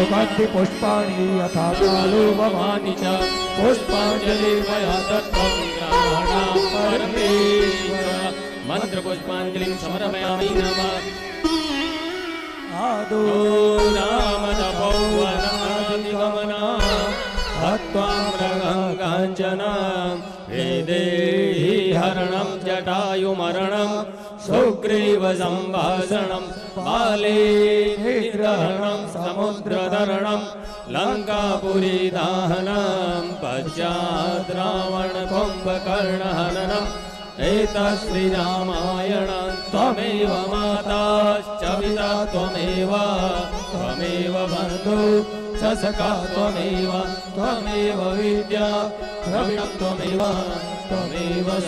सुगन्धि पुष्पाणि यथा कालो भवानि च पुष्पाञ्जलि मया दत्तं ग्रहाणां परमेश्वर मंत्र पुष्पाञ्जलिं समर्पयामि नमः आदो नाम तपोवनादिगमना हत्वा मृगं काञ्चनं वेदेहि हरणं जटायुमरणं सुग्रीव संभाषणं बाले निग्रहणं समुद्रतरणं लंकापुरी दाहनं पश्चात् रावण कुम्भकर्णहननम् एतत् श्रीरामायणं त्वमेव माताश्च पिता त्वमेव बन्धु च सखा त्वमेव विद्या द्रविणं त्वमेव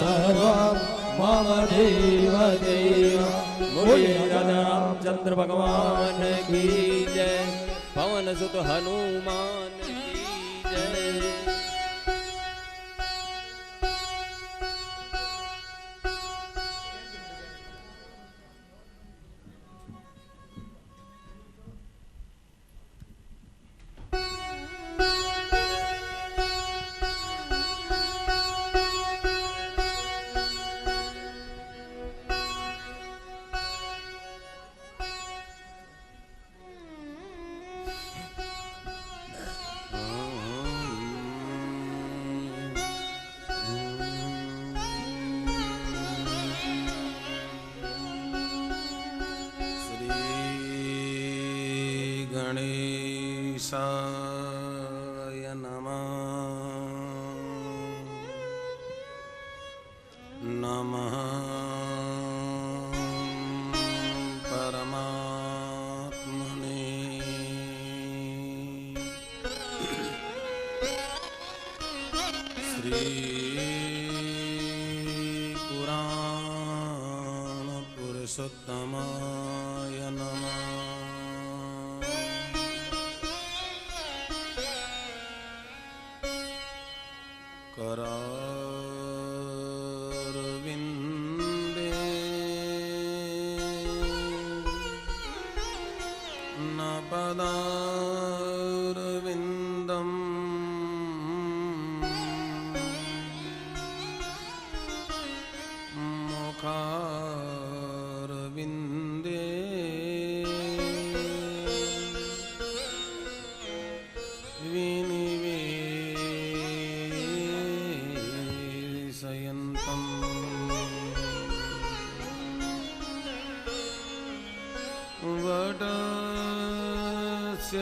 सर्वं मम देव रामचंद्र भगवान की जय पवन सुत हनुमान की जय। गणेशाय नमः नमः परमात्मने श्री पुराण पुरुषोत्तमाय नमः करारविन्दे न पदारविन्दं मुखारविन्दे वटस्य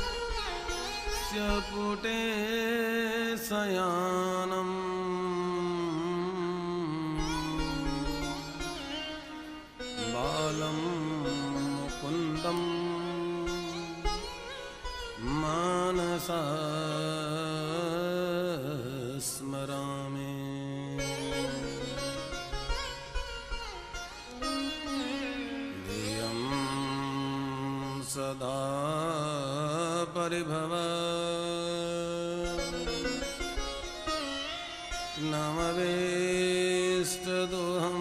पत्रस्य पुटे शयानम् बालं मुकुन्दं मानसा स्मरामि सदा परिभव नमवेष्टदोहम्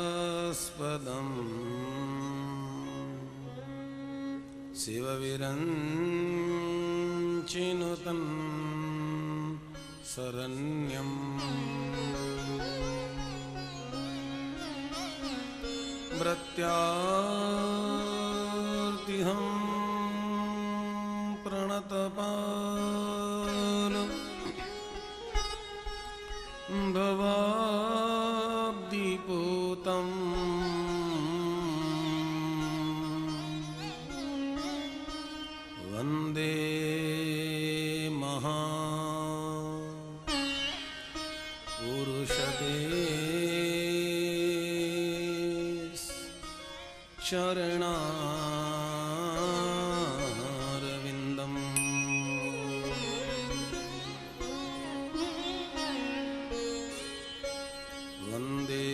तीर्थास्पदम् शिवविरञ्चिनुतं शरण्यम् प्रत्यार्तिहं प्रणतपाल भवाब्धिपूतं वन्दे महापुरुषते चरणारविन्दम् वन्दे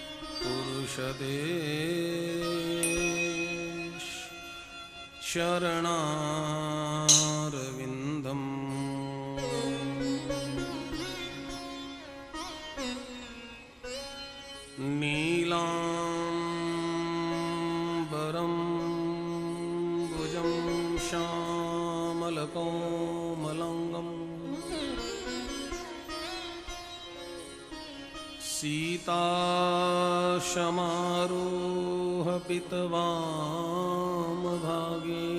महापुरुषते चरणारविन्दम् कोमलंगम सीताशमारोह पितवाम भागे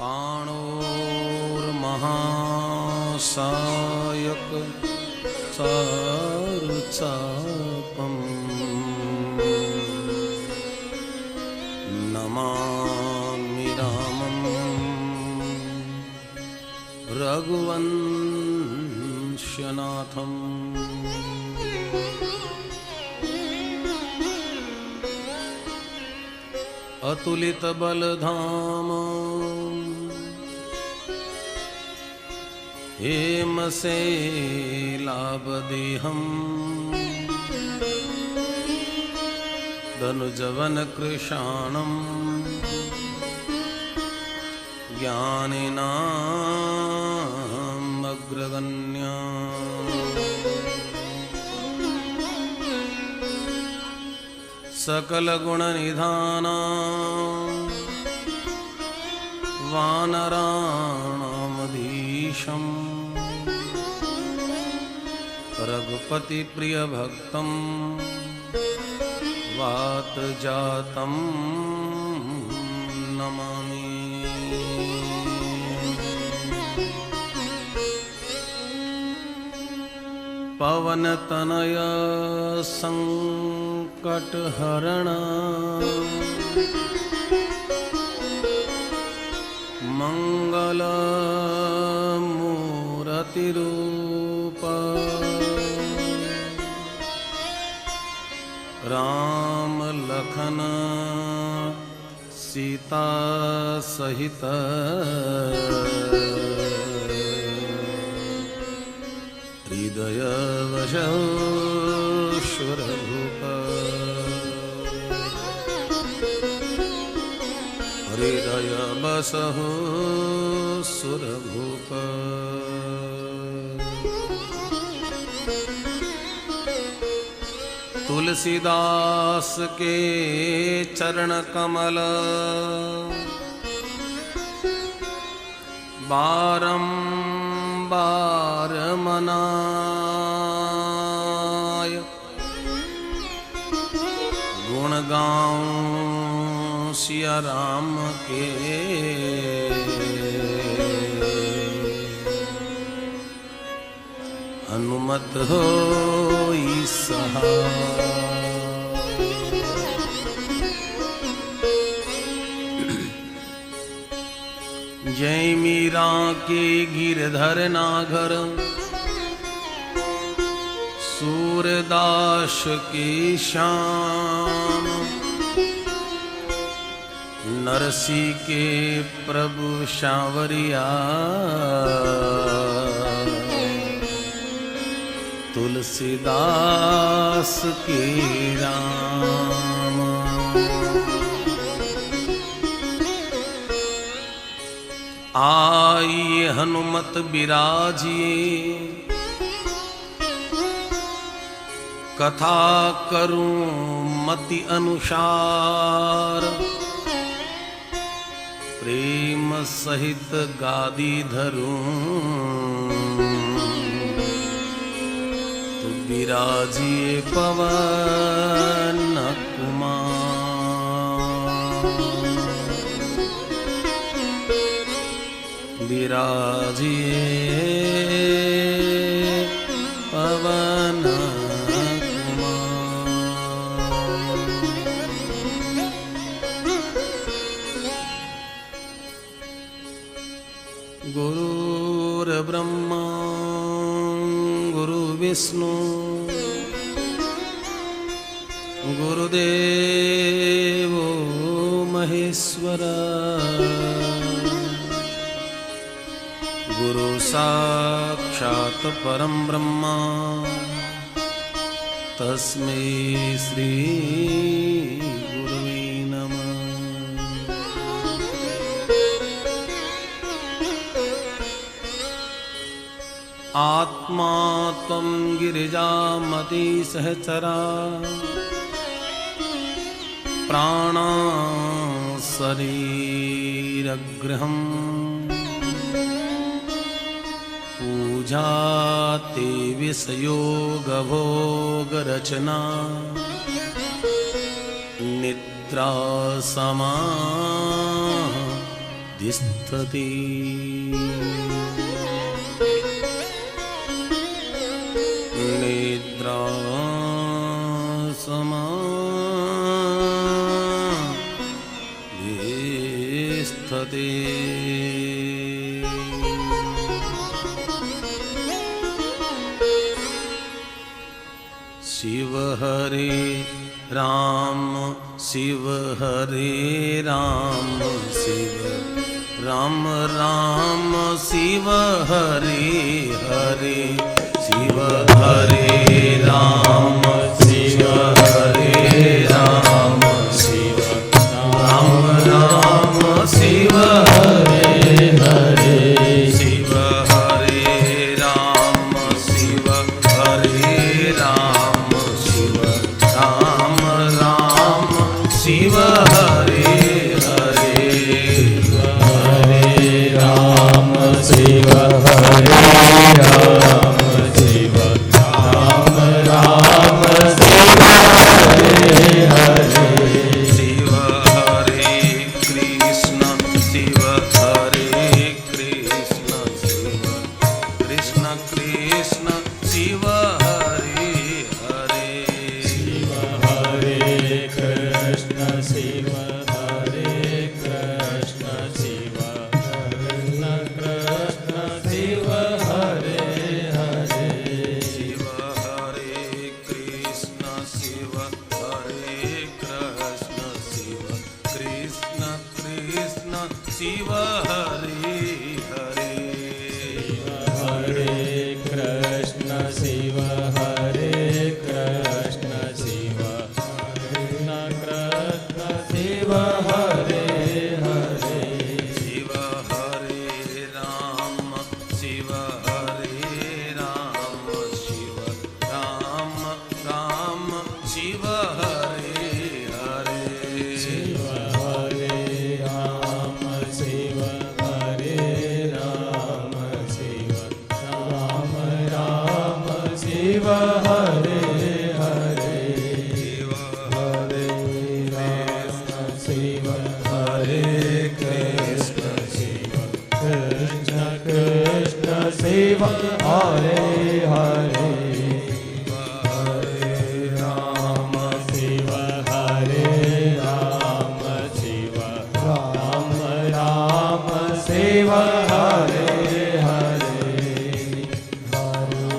पाणोर्महासायक चारुचापम नमामि रामं रघुवंशनाथम् अतुलितबलधामा हेमशैलाभदेहम् धनुजवनकृशाणं ज्ञानिनाम् अग्रगण्या सकलगुणनिधाना वानराणामधीशम् रघुपतिप्रियभक्तं वातजातं नमामि। पवनतनय संकटहरण मंगलमूर्तिरूप राम लखन सीता सहित हृदय वशौ सुरभूप हृदय बसहु सुरभूप तुलसीदास के चरण कमल बारंबार मनाय गुण गाऊं सिया राम के हनुमत होई सहाय। जय मीरा के गिरधर नागर सूरदास के श्याम नरसी के प्रभु सांवरिया तुलसीदास के राम। आइए हनुमत बिराजिए कथा करूं मति अनुसार प्रेम सहित गादी धरूं तू बिराजिए पवन कुमार। बिराजिए पवन गुरुर्ब्रह्मा गुरुर्विष्णु गुरुदेवो महेश्वरा गुरु साक्षात् परम ब्रह्मा तस्मै श्री गुरुवे नमः। आत्मा त्वं गिरिजामति सहचरा प्राणा शरीरगृहम् पूजाते विषयोगभोगरचना निद्रा समाधिस्थति निद्रा समाधिस्थति शिव हरे राम शिव हरे राम शिव राम राम शिव हरे हरे शिव हरे राम शिव हरे राम शिव राम राम शिव हरे हरे शिव हरे राम शिव हरे राम शिव राम राम शिव हरे हरे हरे राम शिव हरे राम शिव राम राम शिव हरे हरे शिव हरे कृष्ण शिव हरे कृष्ण शिव कृष्ण कृष्ण शिव हरे हरे शिव हरे कृष्ण शिव हरे कृष्ण शिव कृष्ण कृष्ण शिव हरे हरे शिव हरे कृष्ण शिव हरे कृष्ण शिव कृष्ण कृष्ण शिव हरे हरे शिव हरे कृष्ण शिव हरे कृष्ण शिव कृष्ण कृष्ण शिव हरे हरे शिव हरे राम शिव हरे राम शिव राम राम शिव हरे हरे शिव हरे राम शिव हरे राम शिव राम राम शिव हरे हरे शिव हरे कृष्ण शिव हरे कृष्ण शिव कृष्ण कृष्ण शिव हरे हरे हरे राम शिव हरे राम शिव राम राम शिव हरे हरे हरे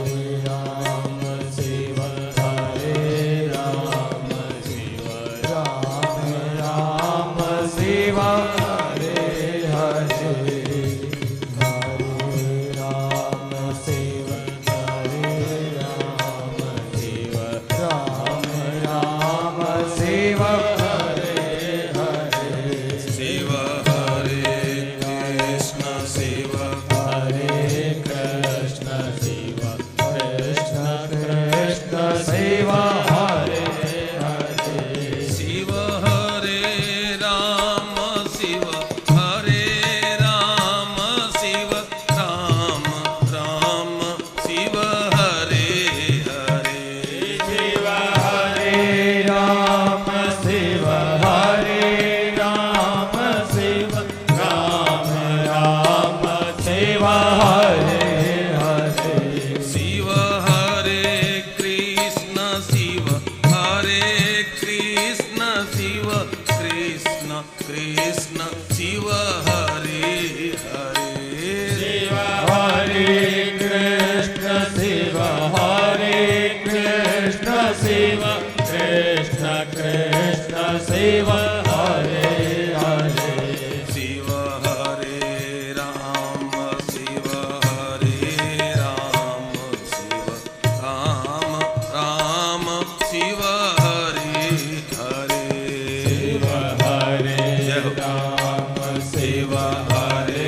राम शिव हरे राम शिव राम राम शिव हरे हरे हरे राम शिव हरे राम शिव राम राम शिव हरे हरे शिव हरे कृष्ण शिव हरे कृष्ण शिव कृष्ण कृष्ण शिव हरे हरे शिव हरे राम शिव हरे राम शिव राम राम शिव हरे हरे शिव हरे राम शिव हरे राम शिव राम राम शिव हरे हरे शिव हरे कृष्ण शिव हरे कृष्ण शिव कृष्ण कृष्ण शिव हरे हरे शिव हरे कृष्ण शिव हरे कृष्ण शिव कृष्ण कृष्ण शिव हरे हरे शिव हरे राम शिव हरे राम शिव राम राम शिव हरे हरे शिव हरे राम शिव हरे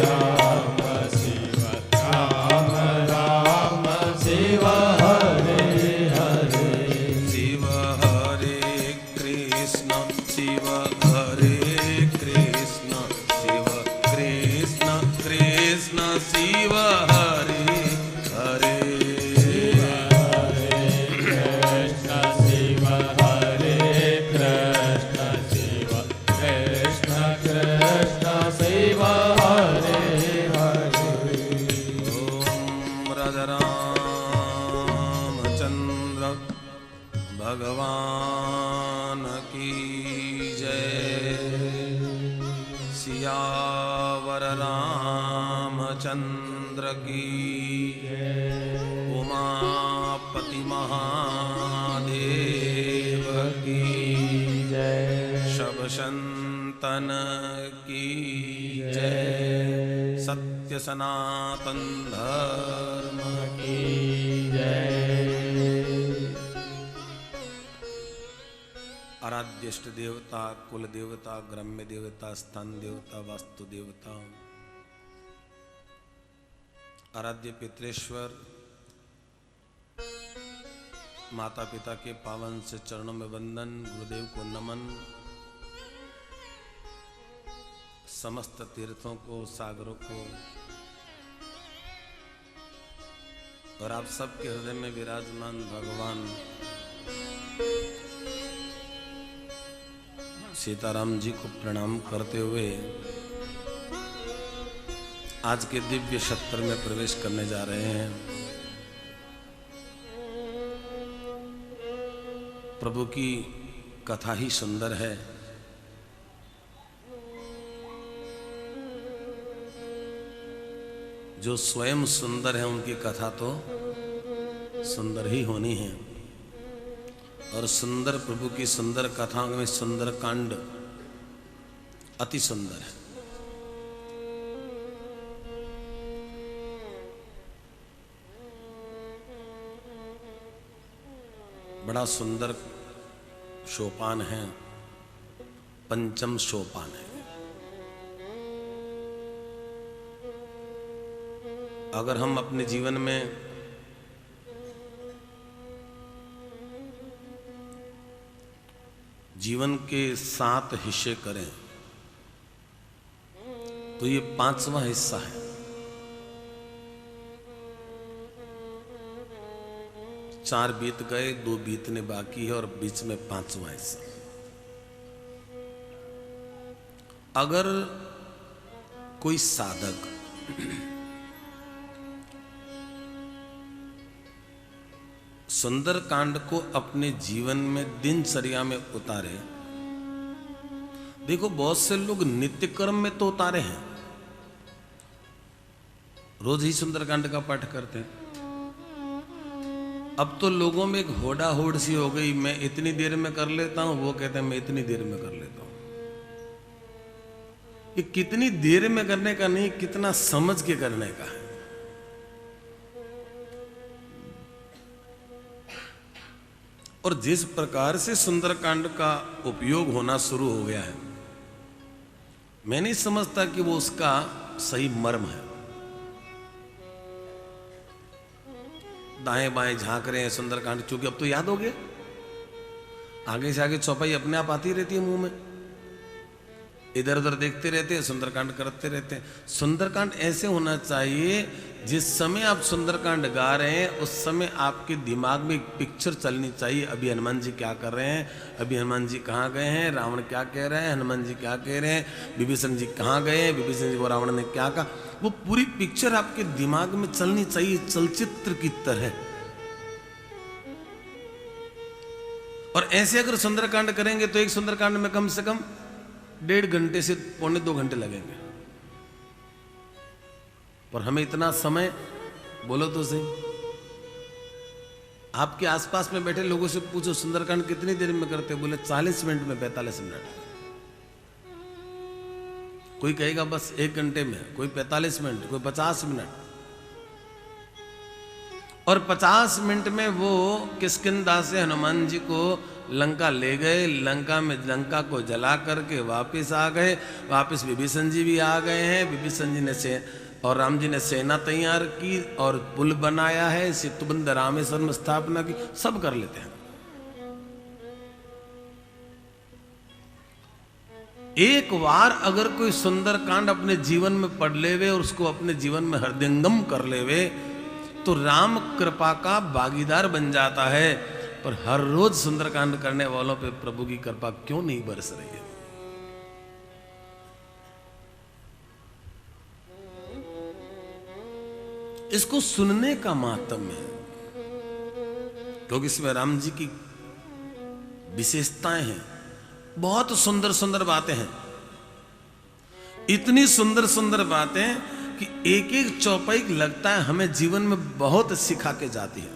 राम शिव राम राम शिव हरे हरे शिव हरे कृष्ण शिव भगवान की जय। सियावर रामचंद्र की उमापति महादेव की जय। शब संतन की जय। सत्य सनातन धर्म की जय। आराध्य इष्ट देवता, कुल देवता, ग्राम्य देवता, स्थान देवता, वास्तु देवता, आराध्य पितृेश्वर, माता पिता के पावन से चरणों में वंदन, गुरुदेव को नमन, समस्त तीर्थों को, सागरों को और आप सबके हृदय में विराजमान भगवान सीताराम जी को प्रणाम करते हुए आज के दिव्य सत्र में प्रवेश करने जा रहे हैं। प्रभु की कथा ही सुंदर है। जो स्वयं सुंदर है उनकी कथा तो सुंदर ही होनी है। और सुंदर प्रभु की सुंदर कथाओं में सुंदर कांड अति सुंदर है। बड़ा सुंदर सोपान है, पंचम सोपान है। अगर हम अपने जीवन में जीवन के 7 हिस्से करें तो ये 5वां हिस्सा है। 4 बीत गए, 2 बीतने बाकी है और बीच में 5वां हिस्सा। अगर कोई साधक सुंदर कांड को अपने जीवन में दिनचर्या में उतारे, देखो बहुत से लोग नित्य कर्म में तो उतारे हैं, रोज ही सुंदरकांड का पाठ करते हैं। अब तो लोगों में एक होड़ा होड़ सी हो गई, मैं इतनी देर में कर लेता हूं, वो कहते हैं मैं इतनी देर में कर लेता हूं। ये कितनी देर में करने का नहीं, कितना समझ के करने का है। और जिस प्रकार से सुंदरकांड का उपयोग होना शुरू हो गया है, मैं नहीं समझता कि वो उसका सही मर्म है। दाएं बाएं झांक रहे हैं सुंदरकांड, क्योंकि अब तो याद हो गया, आगे से आगे चौपाई अपने आप आती रहती है मुंह में, इधर उधर देखते रहते हैं, सुंदरकांड करते रहते हैं। सुंदरकांड ऐसे होना चाहिए जिस समय आप सुंदरकांड गा रहे हैं उस समय आपके दिमाग में एक पिक्चर चलनी चाहिए। अभी हनुमान जी क्या कर रहे हैं, अभी हनुमान जी कहाँ गए हैं, रावण क्या कह रहे हैं, हनुमान जी क्या कह रहे हैं, विभीषण जी कहाँ गए हैं, विभीषण जी को रावण ने क्या कहा, वो पूरी पिक्चर आपके दिमाग में चलनी चाहिए, चलचित्र की तरह। और ऐसे अगर सुंदरकांड करेंगे तो एक सुंदरकांड में कम से कम 1.5 घंटे से 1.25 घंटे लगेंगे। पर हमें इतना समय, बोलो तो सही, आपके आसपास में बैठे लोगों से पूछो सुंदरकांड कितनी देर में करते, बोले 40 मिनट में, 45 मिनट। कोई कहेगा बस 1 घंटे में, कोई 45 मिनट, कोई 50 मिनट। और 50 मिनट में वो किष्किंधा से हनुमान जी को लंका ले गए, लंका में लंका को जला करके वापस आ गए, वापस विभीषण जी भी आ गए हैं, विभीषण जी ने और राम जी ने सेना तैयार की और पुल बनाया है, सेतुबंध रामेश्वरम स्थापना की, सब कर लेते हैं। एक बार अगर कोई सुंदरकांड अपने जीवन में पढ़ लेवे और उसको अपने जीवन में हृदयंगम कर लेवे तो राम कृपा का भागीदार बन जाता है। पर हर रोज सुंदरकांड करने वालों पे प्रभु की कृपा क्यों नहीं बरस रही है? इसको सुनने का मातम है, क्योंकि इसमें राम जी की विशेषताएं हैं, बहुत सुंदर सुंदर बातें हैं, इतनी सुंदर सुंदर बातें कि एक एक चौपाई लगता है हमें जीवन में बहुत सिखा के जाती है।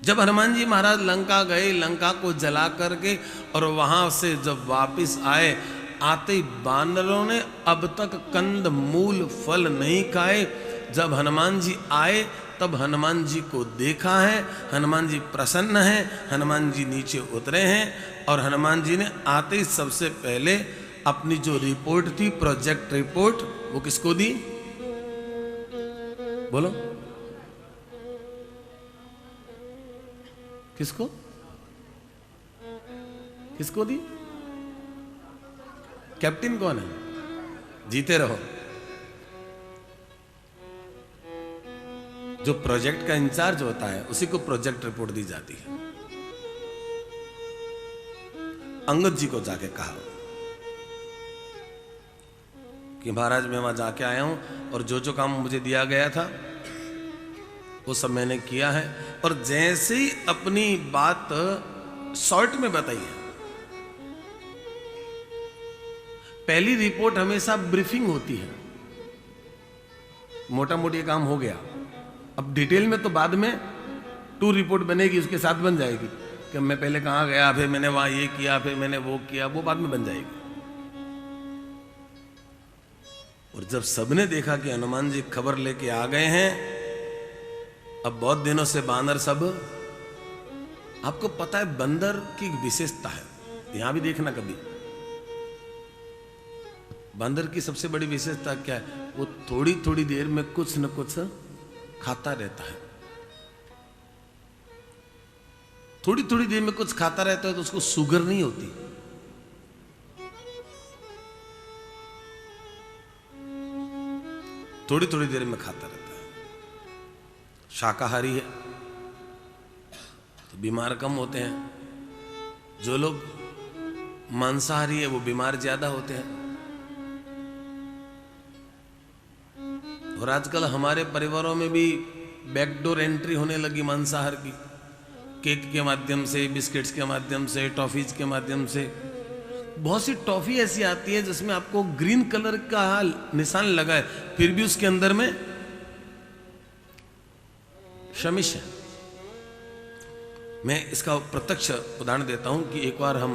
जब हनुमान जी महाराज लंका गए, लंका को जला करके और वहां से जब वापस आए, आते ही बानरों ने अब तक कंद मूल फल नहीं खाए। जब हनुमान जी आए तब हनुमान जी को देखा है, हनुमान जी प्रसन्न हैं, हनुमान जी नीचे उतरे हैं और हनुमान जी ने आते ही सबसे पहले अपनी जो रिपोर्ट थी, प्रोजेक्ट रिपोर्ट, वो किसको दी? बोलो किसको? किसको दी? कैप्टन कौन है? जीते रहो। जो प्रोजेक्ट का इंचार्ज होता है उसी को प्रोजेक्ट रिपोर्ट दी जाती है। अंगद जी को जाके कहा कि महाराज मैं वहां जाके आया हूं और जो जो काम मुझे दिया गया था वो सब मैंने किया है, और जैसे ही अपनी बात शॉर्ट में बताई है। पहली रिपोर्ट हमेशा ब्रीफिंग होती है, मोटा मोटी काम हो गया, अब डिटेल में तो बाद में 2 रिपोर्ट बनेगी, उसके साथ बन जाएगी कि मैं पहले कहां गया, फिर मैंने वहां ये किया, फिर मैंने वो किया, वो बाद में बन जाएगी। और जब सबने देखा कि हनुमान जी खबर लेके आ गए हैं, अब बहुत दिनों से बानर सब, आपको पता है बंदर की विशेषता है, यहां भी देखना कभी, बंदर की सबसे बड़ी विशेषता क्या है? वो थोड़ी थोड़ी देर में कुछ न कुछ खाता रहता है, थोड़ी थोड़ी देर में कुछ खाता रहता है, तो उसको शुगर नहीं होती। थोड़ी थोड़ी देर में खाता रहता है। शाकाहारी है तो बीमार कम होते हैं, जो लोग मांसाहारी है वो बीमार ज्यादा होते हैं। और आजकल हमारे परिवारों में भी बैकडोर एंट्री होने लगी मांसाहार की, केक के माध्यम से, बिस्किट्स के माध्यम से, टॉफीज के माध्यम से। बहुत सी टॉफी ऐसी आती है जिसमें आपको ग्रीन कलर का निशान लगा है, फिर भी उसके अंदर में शमिश है। मैं इसका प्रत्यक्ष उदाहरण देता हूं कि एक बार हम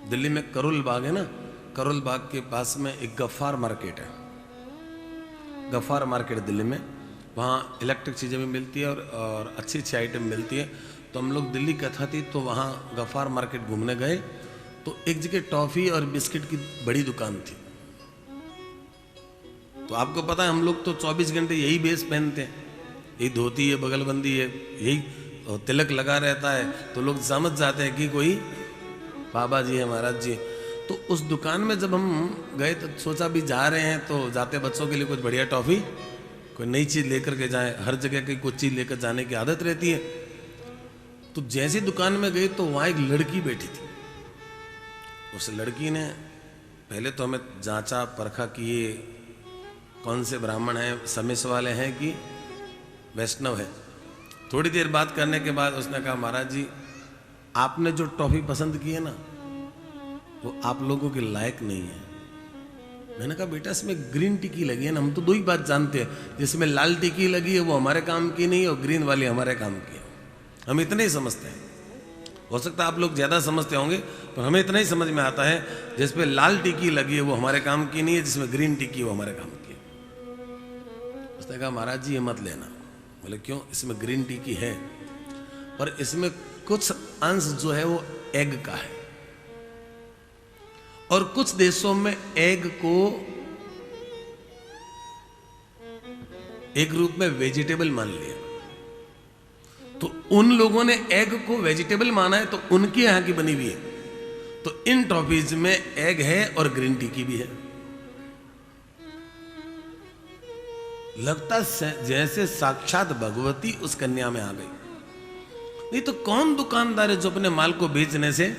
दिल्ली में करोल बाग है ना, करोल बाग के पास में एक गफ्फार मार्केट है, गफ्फार मार्केट दिल्ली में, वहाँ इलेक्ट्रिक चीज़ें भी मिलती है और अच्छी अच्छी आइटम मिलती है। तो हम लोग दिल्ली कथा थी तो वहाँ गफ्फार मार्केट घूमने गए, तो एक जगह टॉफ़ी और बिस्किट की बड़ी दुकान थी। तो आपको पता है हम लोग तो 24 घंटे यही बेस पहनते हैं, यही धोती है, बगलबंदी है, यही तिलक लगा रहता है, तो लोग समझ जाते हैं कि कोई बाबा जी है, महाराज जी। तो उस दुकान में जब हम गए तो सोचा भी जा रहे हैं तो जाते बच्चों के लिए कुछ बढ़िया टॉफ़ी, कोई नई चीज़ लेकर के जाएं, हर जगह की कुछ चीज़ लेकर जाने की आदत रहती है। तो जैसी दुकान में गई तो वहाँ एक लड़की बैठी थी। उस लड़की ने पहले तो हमें जांचा परखा कि ये कौन से ब्राह्मण हैं, समिस वाले हैं कि वैष्णव है। थोड़ी देर बात करने के बाद उसने कहा, महाराज जी आपने जो टॉफ़ी पसंद की है ना वो आप लोगों के लायक नहीं है। मैंने कहा बेटा इसमें ग्रीन टिक्की लगी है ना, हम तो 2 ही बात जानते हैं, जिसमें लाल टिक्की लगी है वो हमारे काम की नहीं है और ग्रीन वाली हमारे काम की है, हम इतने ही समझते हैं। हो सकता है आप लोग ज़्यादा समझते होंगे, पर हमें इतना ही समझ में आता है जिसपे लाल टिक्की लगी है वो हमारे काम की नहीं है, जिसमें ग्रीन टिक्की वो हमारे काम की है। उसने कहा महाराज जी ये मत लेना। बोले क्यों? इसमें ग्रीन टिक्की है पर इसमें कुछ अंश जो है वो एग का है, और कुछ देशों में एग को एक रूप में वेजिटेबल मान लिया। तो उन लोगों ने एग को वेजिटेबल माना है तो उनके यहां की बनी हुई है। तो इन टॉफीज में एग है और ग्रीन टी भी है। लगता जैसे साक्षात भगवती उस कन्या में आ गई। नहीं तो कौन दुकानदार है जो अपने माल को बेचने से,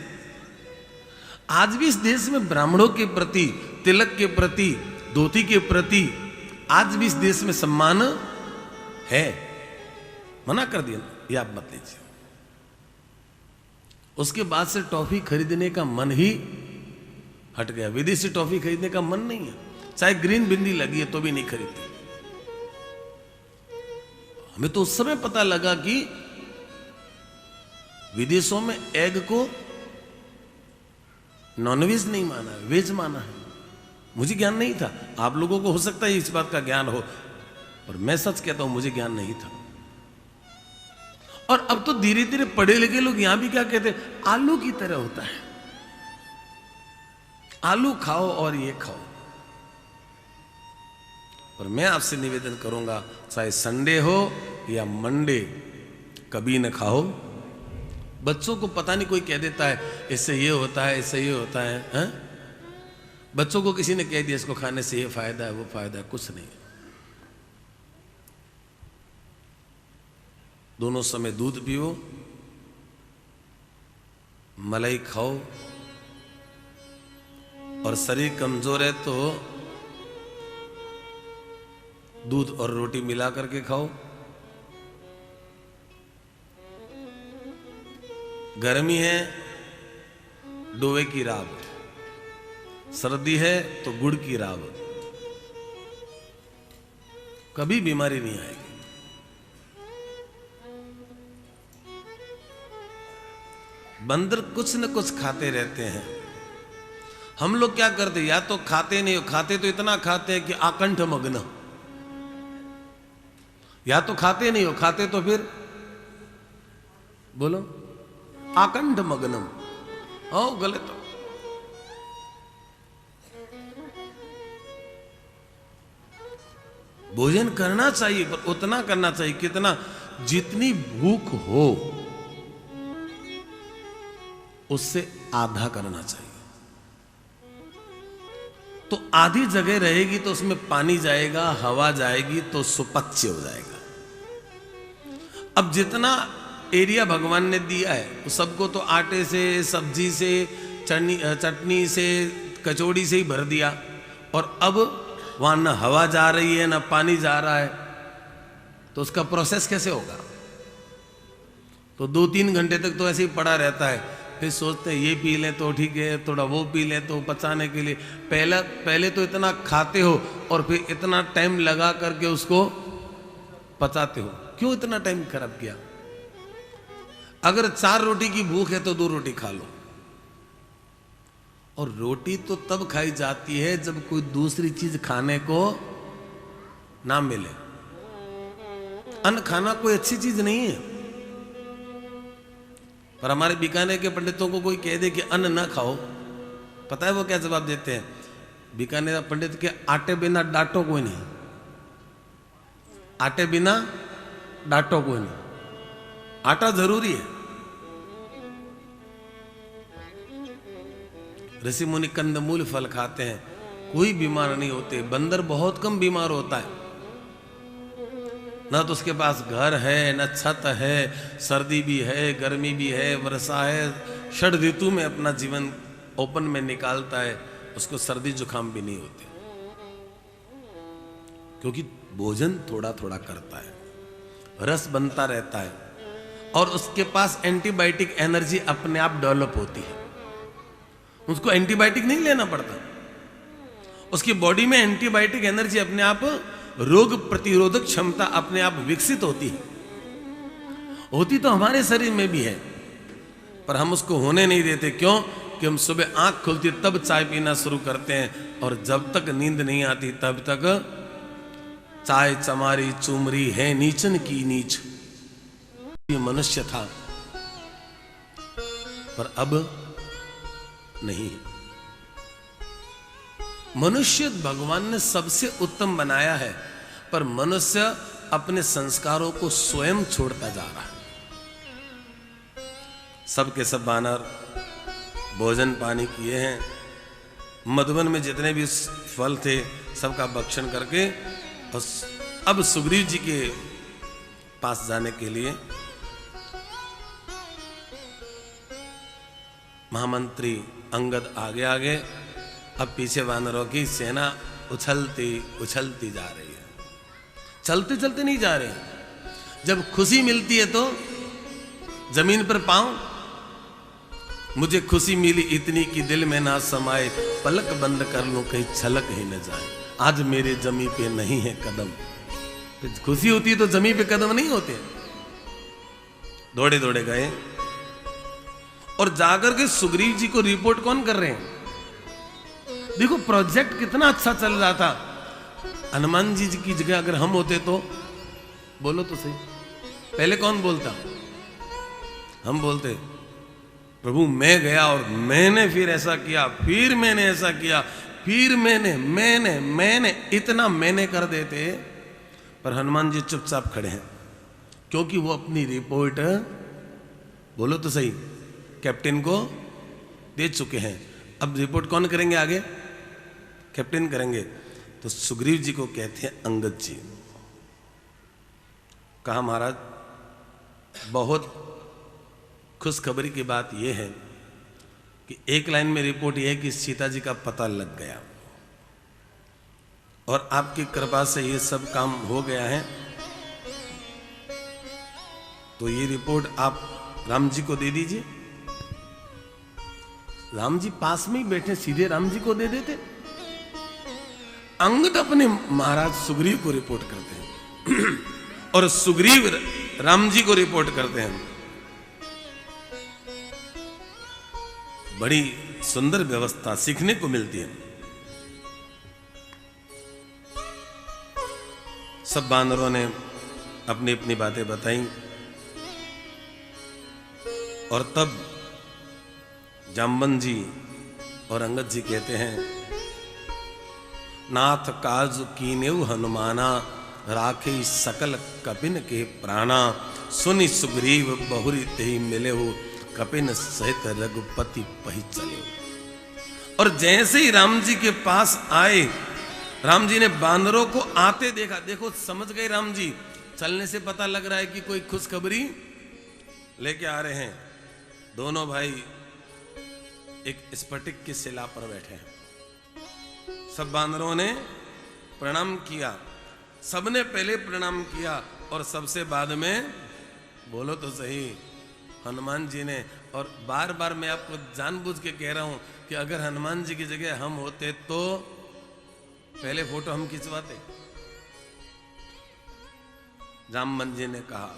आज भी इस देश में ब्राह्मणों के प्रति, तिलक के प्रति, धोती के प्रति आज भी इस देश में सम्मान है। मना कर दिया, ये आप मत लीजिए। उसके बाद से टॉफी खरीदने का मन ही हट गया। विदेशी टॉफी खरीदने का मन नहीं है, चाहे ग्रीन बिंदी लगी है तो भी नहीं खरीदते। हमें तो उस समय पता लगा कि विदेशों में एग को नॉनवेज नहीं माना है, वेज माना है। मुझे ज्ञान नहीं था, आप लोगों को हो सकता है इस बात का ज्ञान हो, पर मैं सच कहता हूं मुझे ज्ञान नहीं था। और अब तो धीरे धीरे पढ़े लिखे लोग यहां भी क्या कहते हैं, आलू की तरह होता है, आलू खाओ और ये खाओ। पर मैं आपसे निवेदन करूंगा, चाहे संडे हो या मंडे, कभी न खाओ। बच्चों को पता नहीं कोई कह देता है इससे ये होता है, इससे ये होता है, हैं? बच्चों को किसी ने कह दिया इसको खाने से ये फायदा है, वो फायदा है, कुछ नहीं। दोनों समय दूध पियो, मलाई खाओ, और शरीर कमजोर है तो दूध और रोटी मिला करके खाओ। गर्मी है डोवे की राब, सर्दी है तो गुड़ की राब, कभी बीमारी नहीं आएगी। बंदर कुछ न कुछ खाते रहते हैं। हम लोग क्या करते, या तो खाते नहीं हो, खाते तो इतना खाते हैं कि आकंठ मग्न, या तो खाते नहीं हो, खाते तो फिर बोलो आकंठ मग्नम। ओ गलत। भोजन करना चाहिए, पर उतना करना चाहिए कितना, जितनी भूख हो उससे आधा करना चाहिए। तो आधी जगह रहेगी तो उसमें पानी जाएगा, हवा जाएगी, तो सुपच्य हो जाएगा। अब जितना एरिया भगवान ने दिया है तो सबको तो आटे से, सब्जी से, चटनी से, कचौड़ी से ही भर दिया, और अब वहां न हवा जा रही है न पानी जा रहा है, तो उसका प्रोसेस कैसे होगा? तो 2-3 घंटे तक तो ऐसे ही पड़ा रहता है। फिर सोचते हैं ये पी लें तो ठीक है, थोड़ा वो पी लें तो पचाने के लिए। पहले तो इतना खाते हो और फिर इतना टाइम लगा करके उसको पचाते हो। क्यों इतना टाइम खराब किया? अगर 4 रोटी की भूख है तो 2 रोटी खा लो। और रोटी तो तब खाई जाती है जब कोई दूसरी चीज खाने को ना मिले। अन्न खाना कोई अच्छी चीज नहीं है, पर हमारे बीकानेर के पंडितों को कोई कह दे कि अन्न ना खाओ, पता है वो क्या जवाब देते हैं? बीकानेर पंडित के आटे बिना डांटो कोई नहीं, आटे बिना डांटो कोई नहीं, आटा जरूरी है। ऋषि मुनि कंदमूल फल खाते हैं, कोई बीमार नहीं होते। बंदर बहुत कम बीमार होता है, ना तो उसके पास घर है, न छत है, सर्दी भी है, गर्मी भी है, वर्षा है, 6 ऋतु में अपना जीवन ओपन में निकालता है, उसको सर्दी जुकाम भी नहीं होते, क्योंकि भोजन थोड़ा थोड़ा करता है, रस बनता रहता है, और उसके पास एंटीबायोटिक एनर्जी अपने आप डेवलप होती है। उसको एंटीबायोटिक नहीं लेना पड़ता, उसकी बॉडी में एंटीबायोटिक एनर्जी अपने आप, रोग प्रतिरोधक क्षमता अपने आप विकसित होती है। होती तो हमारे शरीर में भी है, पर हम उसको होने नहीं देते। क्यों? कि हम सुबह आंख खुलती तब चाय पीना शुरू करते हैं, और जब तक नींद नहीं आती तब तक चाय चमारी चुमरी है नीचन की नीच। ये मनुष्य था, पर अब नहीं। मनुष्य भगवान ने सबसे उत्तम बनाया है, पर मनुष्य अपने संस्कारों को स्वयं छोड़ता जा रहा है। सबके सब वानर भोजन पानी किए हैं, मधुवन में जितने भी फल थे सबका भक्षण करके, और अब सुग्रीव जी के पास जाने के लिए महामंत्री अंगद आगे आगे, अब पीछे वानरों की सेना उछलती उछलती जा रही है। चलते चलते नहीं जा रहे। जब खुशी मिलती है तो जमीन पर पांव मुझे खुशी मिली इतनी कि दिल में ना समाए, पलक बंद कर लूं कहीं छलक ही न जाए। आज मेरे जमी पे नहीं है कदम। खुशी होती है तो जमी पे कदम नहीं होते। दौड़े दौड़े गए और जाकर के सुग्रीव जी को रिपोर्ट कौन कर रहे हैं? देखो प्रोजेक्ट कितना अच्छा चल रहा था। हनुमान जी की जगह अगर हम होते तो, बोलो तो सही, पहले कौन बोलता? हम बोलते प्रभु मैं गया और मैंने फिर ऐसा किया, फिर मैंने ऐसा किया, फिर मैंने इतना मैंने कर देते। पर हनुमान जी चुपचाप खड़े हैं क्योंकि वो अपनी रिपोर्ट, बोलो तो सही, कैप्टन को दे चुके हैं। अब रिपोर्ट कौन करेंगे आगे? कैप्टन करेंगे। तो सुग्रीव जी को कहते हैं अंगद जी। कहा महाराज बहुत खुशखबरी की बात यह है कि एक लाइन में रिपोर्ट यह है कि सीता जी का पता लग गया और आपकी कृपा से ये सब काम हो गया है। तो ये रिपोर्ट आप राम जी को दे दीजिए। राम जी पास में ही बैठे, सीधे राम जी को दे देते। अंगद अपने महाराज सुग्रीव को रिपोर्ट करते हैं और सुग्रीव राम जी को रिपोर्ट करते हैं। बड़ी सुंदर व्यवस्था सीखने को मिलती है। सब बानरों ने अपनी अपनी बातें बताई और तब जाम्बन जी और अंगद जी कहते हैं, नाथ काज कीनेउ हनुमाना, राखे सकल कपिन के प्राणा, सुनि सुग्रीव बहुरी तेहि मिले हो, कपिन सहित रघुपति पहि चले। और जैसे ही राम जी के पास आए, राम जी ने बानरों को आते देखा। देखो समझ गए राम जी, चलने से पता लग रहा है कि कोई खुशखबरी लेके आ रहे हैं। दोनों भाई एक स्फटिक की शिला पर बैठे हैं। सब बानरों ने प्रणाम किया, सबने पहले प्रणाम किया और सबसे बाद में, बोलो तो सही, हनुमान जी ने। और बार बार मैं आपको जानबूझ के कह रहा हूं कि अगर हनुमान जी की जगह हम होते तो पहले फोटो हम खिंचवाते। जामवंत जी ने कहा,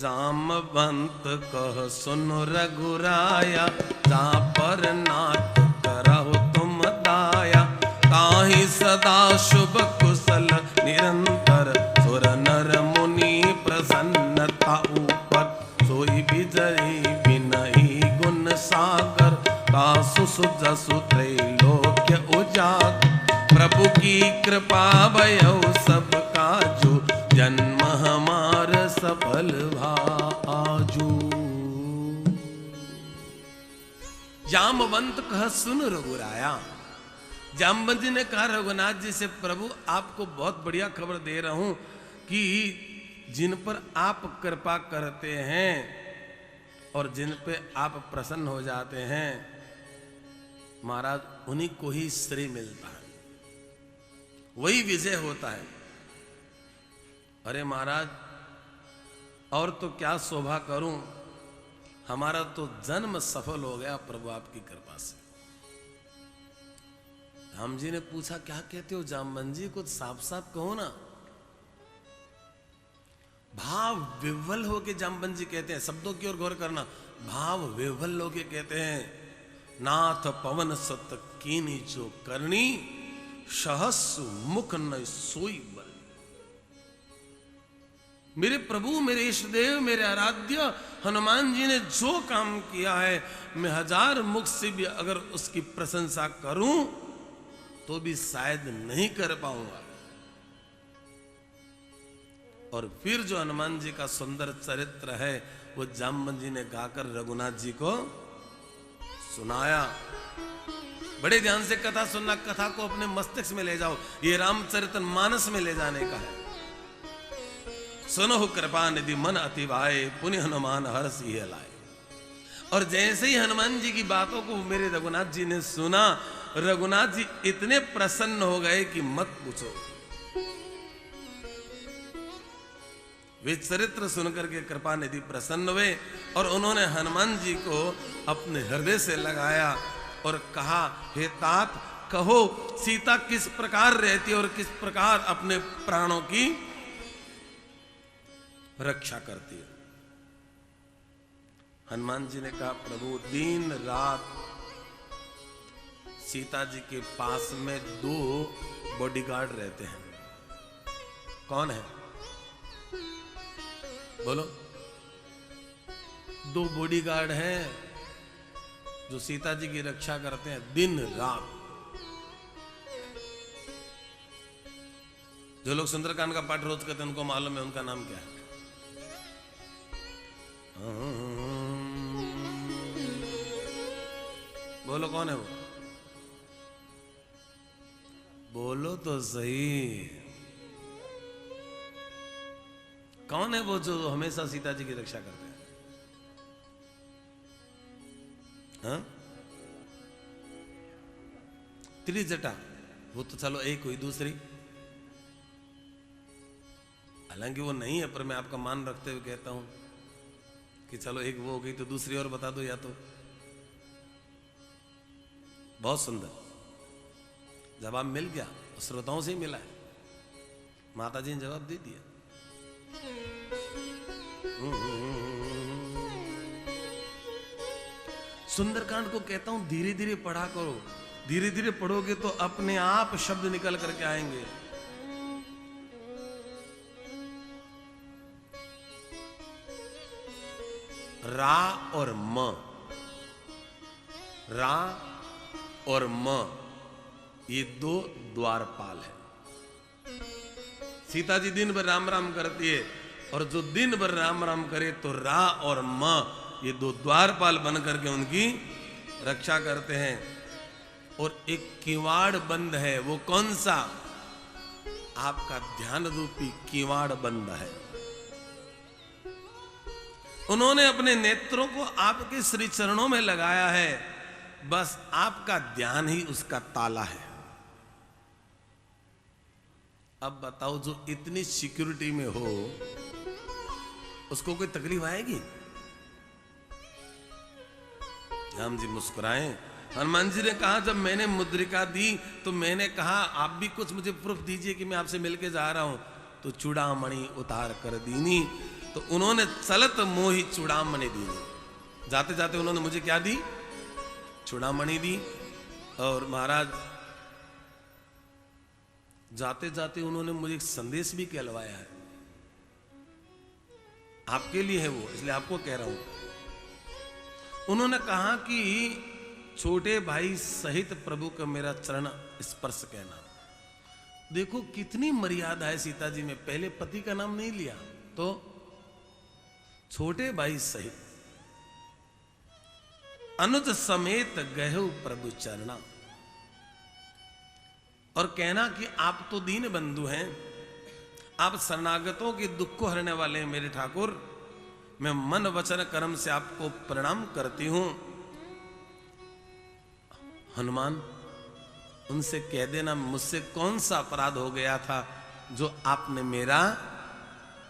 जामवंत कह सुनो रघुराया, जा पर नाथ करहु तुम दाया, ताहि सदा शुभ कुशल निरंतर, सुर नर मुनि प्रसन्नता ऊपर, सोई विजयी विनयी गुण सागर, तासु सुजसु त्रैलोक्य उजागर, प्रभु की कृपा भयउ सब काजू, जन्म हमार सफल भाजू। जामवंत कह सुन रघुराया। जामवंत जी ने कहा रघुनाथ जी से, प्रभु आपको बहुत बढ़िया खबर दे रहा हूं कि जिन पर आप कृपा करते हैं और जिन पे आप प्रसन्न हो जाते हैं, महाराज उन्हीं को ही श्रेय मिलता है, वही विजय होता है। अरे महाराज और तो क्या शोभा करूं, हमारा तो जन्म सफल हो गया प्रभु आपकी कृपा से। राम जी ने पूछा, क्या कहते हो जामवंत जी, कुछ साफ साफ कहो ना। भाव विह्वल होके जामवंत जी कहते हैं, शब्दों की ओर गौर करना, भाव विह्वल होके कहते हैं, नाथ पवन सत कीनी जो करनी, सहस्र मुख न सोई बल। मेरे प्रभु, मेरे इष्ट देव, मेरे आराध्य हनुमान जी ने जो काम किया है, मैं 1000 मुख से भी अगर उसकी प्रशंसा करूं तो भी शायद नहीं कर पाऊंगा। और फिर जो हनुमान जी का सुंदर चरित्र है वो जामवंत जी ने गाकर रघुनाथ जी को सुनाया। बड़े ध्यान से कथा सुनना, कथा को अपने मस्तिष्क में ले जाओ, ये रामचरित मानस में ले जाने का है। सुनो कृपा निधि मन अति भाए, पुण्य हनुमान हर्ष ही लाए। और जैसे ही हनुमान जी की बातों को मेरे रघुनाथ जी ने सुना, रघुनाथ जी इतने प्रसन्न हो गए कि मत पूछो। वे चरित्र सुनकर के कृपा निधि प्रसन्न हुए और उन्होंने हनुमान जी को अपने हृदय से लगाया और कहा, हे तात, कहो सीता किस प्रकार रहती है और किस प्रकार अपने प्राणों की रक्षा करती है। हनुमान जी ने कहा, प्रभु दिन रात सीता जी के पास में 2 बॉडीगार्ड रहते हैं। कौन है बोलो? 2 बॉडीगार्ड हैं जो सीता जी की रक्षा करते हैं दिन रात। जो लोग सुंदरकांड का पाठ रोज करते हैं उनको मालूम है उनका नाम क्या है। बोलो कौन है वो? बोलो तो सही, कौन है वो जो हमेशा सीता जी की रक्षा करते हैं? हाँ? त्रिजटा, वो तो चलो एक हुई, दूसरी हालांकि वो नहीं है, पर मैं आपका मान रखते हुए कहता हूं कि चलो एक वो हो गई तो दूसरी और बता दो। या तो बहुत सुंदर जवाब मिल गया, श्रोताओं से ही मिला है, माता जी ने जवाब दे दिया। सुंदरकांड को कहता हूं धीरे धीरे पढ़ा करो, धीरे धीरे पढ़ोगे तो अपने आप शब्द निकल करके आएंगे। रा और म, रा और म, ये 2 द्वारपाल है। सीता जी दिन भर राम राम करती है और जो दिन भर राम राम करे तो रा और म, ये 2 द्वारपाल बन करके उनकी रक्षा करते हैं। और एक किवाड़ बंद है, वो कौन सा? आपका ध्यान रूपी किवाड़ बंद है। उन्होंने अपने नेत्रों को आपके श्री चरणों में लगाया है, बस आपका ध्यान ही उसका ताला है। अब बताओ, जो इतनी सिक्योरिटी में हो उसको कोई तकलीफ आएगी? राम जी मुस्कुराए। हनुमान जी ने कहा, जब मैंने मुद्रिका दी तो मैंने कहा आप भी कुछ मुझे प्रूफ दीजिए कि मैं आपसे मिलके जा रहा हूं। तो चूड़ामणि उतार कर दीनी, तो उन्होंने चलत मोही चूड़ामणि दीनी। जाते जाते उन्होंने मुझे क्या दी? चूड़ामणि दी। और महाराज जाते जाते उन्होंने मुझे एक संदेश भी कहलवाया है, आपके लिए है वो, इसलिए आपको कह रहा हूं। उन्होंने कहा कि छोटे भाई सहित प्रभु का मेरा चरण स्पर्श कहना। देखो कितनी मर्यादा है सीता जी में, पहले पति का नाम नहीं लिया, तो छोटे भाई सहित अनुज समेत गहु प्रभु चरणा। और कहना कि आप तो दीन बंधु हैं, आप शरणागतों के दुख को हरने वाले हैं मेरे ठाकुर। मैं मन वचन कर्म से आपको प्रणाम करती हूं। हनुमान, उनसे कह देना मुझसे कौन सा अपराध हो गया था जो आपने मेरा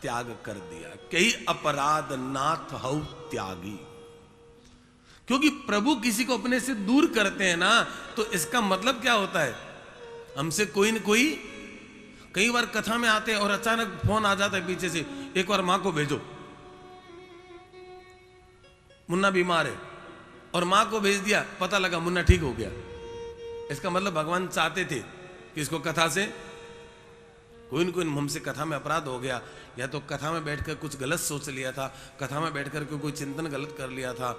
त्याग कर दिया। कई अपराध नाथ हऊ त्यागी। क्योंकि प्रभु किसी को अपने से दूर करते हैं ना, तो इसका मतलब क्या होता है? हमसे कोई न कोई, कई बार कथा में आते हैं और अचानक फोन आ जाता है पीछे से, एक बार मां को भेजो, मुन्ना बीमार है, और मां को भेज दिया, पता लगा मुन्ना ठीक हो गया। इसका मतलब भगवान चाहते थे कि इसको कथा से, कोई न कोई हमसे कथा में अपराध हो गया, या तो कथा में बैठकर कुछ गलत सोच लिया था, कथा में बैठकर कोई चिंतन गलत कर लिया था,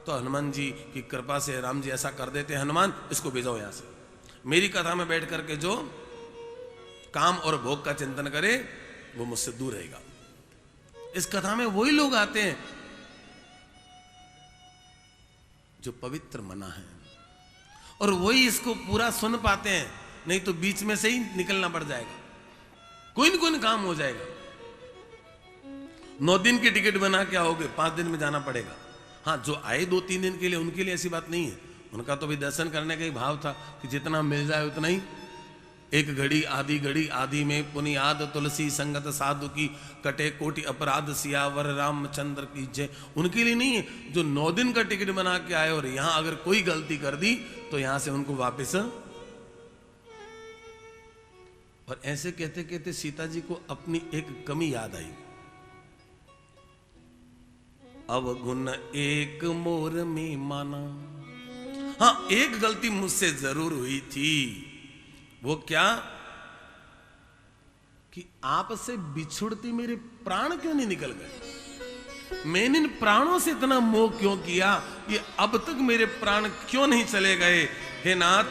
तो हनुमान जी की कृपा से राम जी ऐसा कर देते, हनुमान इसको भेजाओ यहां से। मेरी कथा में बैठ करके जो काम और भोग का चिंतन करे वो मुझसे दूर रहेगा। इस कथा में वही लोग आते हैं जो पवित्र मना है, और वही इसको पूरा सुन पाते हैं, नहीं तो बीच में से ही निकलना पड़ जाएगा, कोई न कोई काम हो जाएगा। 9 दिन की टिकट बना के आओगे, 5 दिन में जाना पड़ेगा। हाँ, जो आए 2-3 दिन के लिए, उनके लिए ऐसी बात नहीं है, उनका तो भी दर्शन करने का ही भाव था कि जितना मिल जाए उतना ही एक घड़ी आदि में पुनियाद तुलसी संगत साधु की कटे कोटि अपराध सियावर रामचंद्र की जय। उनके लिए नहीं है जो 9 दिन का टिकट बना के आए और यहां अगर कोई गलती कर दी तो यहां से उनको वापस। और ऐसे कहते कहते सीता जी को अपनी एक कमी याद आई। अवगुण एक मोर में माना। हाँ, एक गलती मुझसे जरूर हुई थी। वो क्या कि आपसे बिछुड़ती मेरे प्राण क्यों नहीं निकल गए? मैंने इन प्राणों से इतना मोह क्यों किया? ये अब तक मेरे प्राण क्यों नहीं चले गए? हे नाथ,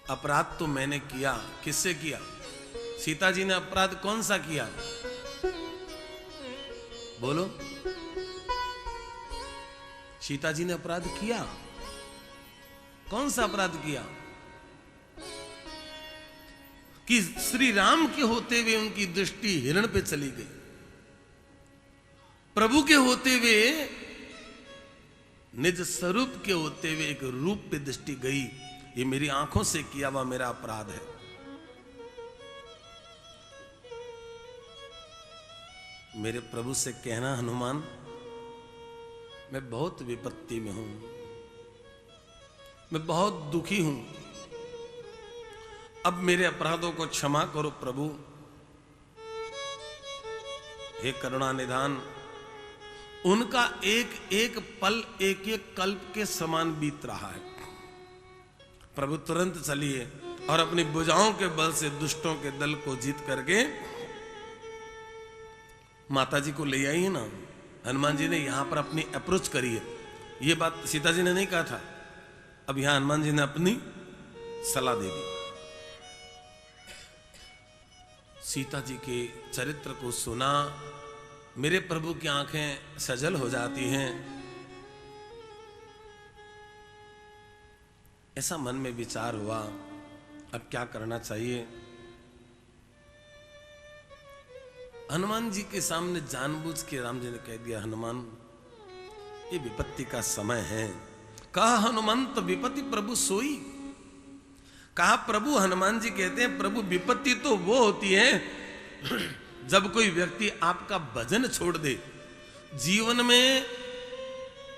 अपराध तो मैंने किया। किससे किया? सीता जी ने अपराध कौन सा किया? बोलो। सीता जी ने अपराध किया। कौन सा अपराध किया? कि श्री राम के होते हुए उनकी दृष्टि हिरण पे चली गई। प्रभु के होते हुए, निज स्वरूप के होते हुए एक रूप पे दृष्टि गई। ये मेरी आंखों से किया हुआ मेरा अपराध है। मेरे प्रभु से कहना, हनुमान मैं बहुत विपत्ति में हूं, मैं बहुत दुखी हूं, अब मेरे अपराधों को क्षमा करो प्रभु। हे करुणा निधान। उनका एक एक पल एक एक कल्प के समान बीत रहा है। प्रभु तुरंत चलिए और अपनी भुजाओं के बल से दुष्टों के दल को जीत करके माता जी को ले आई है ना। हनुमान जी ने यहां पर अपनी अप्रोच करी है। ये बात सीता जी ने नहीं कहा था। अब यहां हनुमान जी ने अपनी सलाह दे दी। सीता जी के चरित्र को सुना, मेरे प्रभु की आंखें सजल हो जाती हैं। ऐसा मन में विचार हुआ, अब क्या करना चाहिए। हनुमान जी के सामने जानबूझ के राम जी ने कह दिया, हनुमान ये विपत्ति का समय है। कहा हनुमंत विपत्ति प्रभु सोई। कहा प्रभु, हनुमान जी कहते हैं प्रभु विपत्ति तो वो होती है जब कोई व्यक्ति आपका भजन छोड़ दे। जीवन में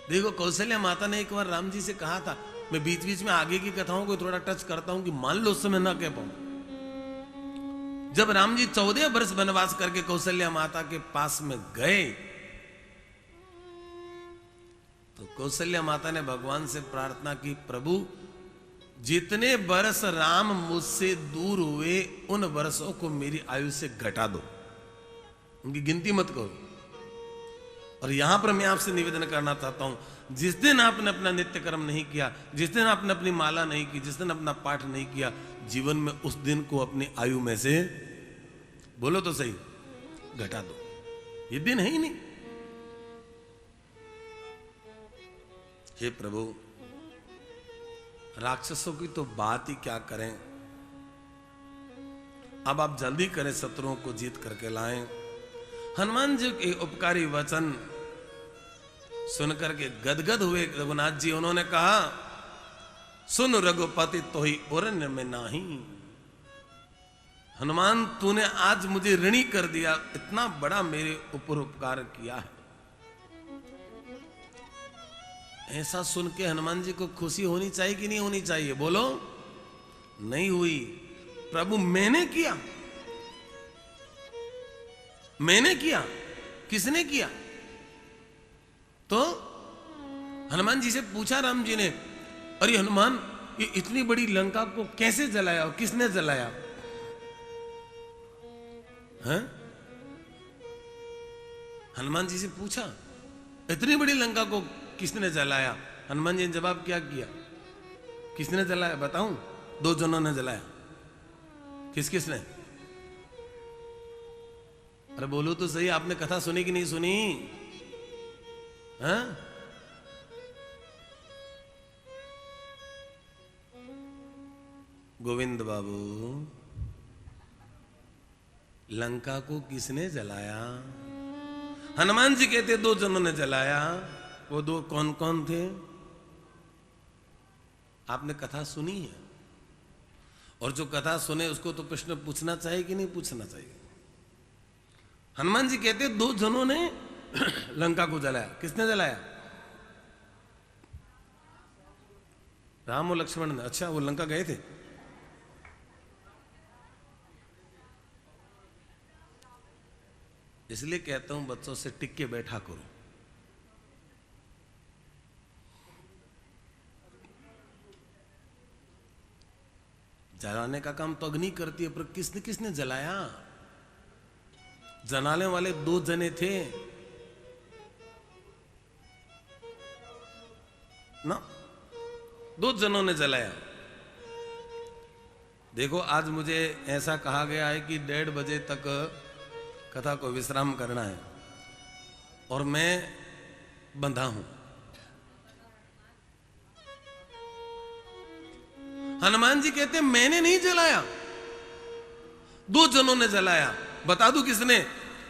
देखो, कौशल्या माता ने एक बार राम जी से कहा था, मैं बीच बीच में आगे की कथाओं को थोड़ा टच करता हूं कि मान लो उस समय ना कह पाऊं। जब राम जी 14 वर्ष वनवास करके कौशल्या माता के पास में गए तो कौशल्या माता ने भगवान से प्रार्थना की, प्रभु जितने वर्ष राम मुझसे दूर हुए उन वर्षों को मेरी आयु से घटा दो, उनकी गिनती मत करो। और यहां पर मैं आपसे निवेदन करना चाहता हूं, जिस दिन आपने अपना नित्य कर्म नहीं किया, जिस दिन आपने अपनी माला नहीं की, जिस दिन अपना पाठ नहीं किया, जीवन में उस दिन को अपनी आयु में से, बोलो तो सही, घटा दो। ये दिन है ही नहीं। हे प्रभु, राक्षसों की तो बात ही क्या करें। अब आप जल्दी करें, शत्रुओं को जीत करके लाएं। हनुमान जी के उपकारी वचन सुनकर के गदगद हुए रघुनाथ जी। उन्होंने कहा, सुन रघुपति तो ही उरण्य में नाही। हनुमान, तूने आज मुझे ऋणी कर दिया, इतना बड़ा मेरे ऊपर उपकार किया है। ऐसा सुन के हनुमान जी को खुशी होनी चाहिए कि नहीं होनी चाहिए? बोलो। नहीं हुई। प्रभु मैंने किया, मैंने किया, किसने किया? तो हनुमान जी से पूछा राम जी ने, अरे हनुमान, ये इतनी बड़ी लंका को कैसे जलाया और किसने जलाया? हैं? हनुमान जी से पूछा, इतनी बड़ी लंका को किसने जलाया? हनुमान जी ने जवाब क्या किया? किसने जलाया बताऊं? 2 जनों ने जलाया। किस किसने? अरे बोलो तो सही, आपने कथा सुनी कि नहीं सुनी? हैं? गोविंद बाबू, लंका को किसने जलाया? हनुमान जी कहते 2 जनों ने जलाया। वो 2 कौन कौन थे? आपने कथा सुनी है, और जो कथा सुने उसको तो प्रश्न पूछना चाहिए कि नहीं पूछना चाहिए। हनुमान जी कहते 2 जनों ने लंका को जलाया। किसने जलाया? राम और लक्ष्मण ने। अच्छा, वो लंका गए थे? इसलिए कहता हूं बच्चों से टिक के बैठा करो। जलाने का काम तो अग्नि करती है, पर किसने किसने जलाया? जलाने वाले 2 जने थे ना, 2 जनों ने जलाया। देखो, आज मुझे ऐसा कहा गया है कि 1:30 बजे तक कथा को विश्राम करना है, और मैं बंधा हूं। हनुमान जी कहते मैंने नहीं जलाया, 2 जनों ने जलाया। बता दूं किसने?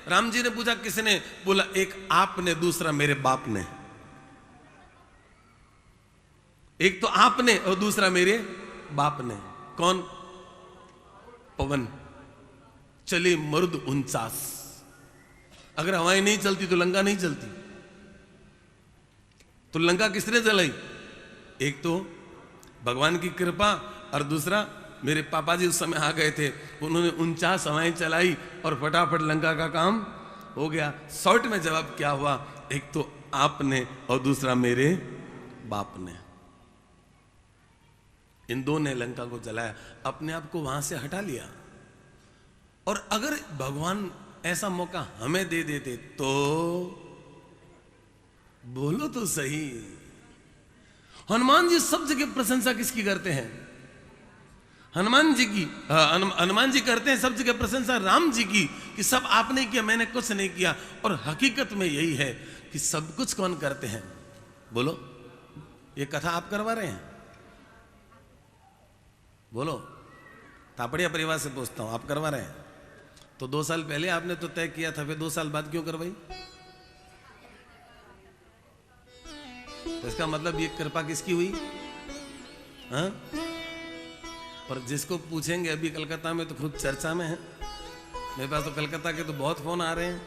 राम जी ने पूछा किसने? बोला एक आपने, दूसरा मेरे बाप ने। एक तो आपने और दूसरा मेरे बाप ने। कौन? पवन चले मर्द 49। अगर हवाएं नहीं चलती तो लंका नहीं चलती। तो लंका किसने जलाई? एक तो भगवान की कृपा, और दूसरा मेरे पापा जी उस समय आ गए थे, उन्होंने 49 हवाएं चलाई और फटाफट लंका का काम हो गया। शॉर्ट में जवाब क्या हुआ? एक तो आपने और दूसरा मेरे बाप ने। इन 2 ने लंका को जलाया, अपने आप को वहां से हटा लिया। और अगर भगवान ऐसा मौका हमें दे देते तो बोलो तो सही, हनुमान जी सब जगह प्रशंसा किसकी करते हैं? हनुमान जी की। हनुमान जी करते हैं सब जगह प्रशंसा राम जी की, कि सब आपने किया, मैंने कुछ नहीं किया। और हकीकत में यही है कि सब कुछ कौन करते हैं? बोलो, ये कथा आप करवा रहे हैं? बोलो, तापड़िया परिवार से पूछता हूं, आप करवा रहे हैं? तो 2 साल पहले आपने तो तय किया था, फिर 2 साल बाद क्यों करवाई? तो इसका मतलब ये कृपा किसकी हुई? हाँ? पर जिसको पूछेंगे, अभी कलकत्ता में तो खूब चर्चा में है। मेरे पास तो कलकत्ता के तो बहुत फोन आ रहे हैं।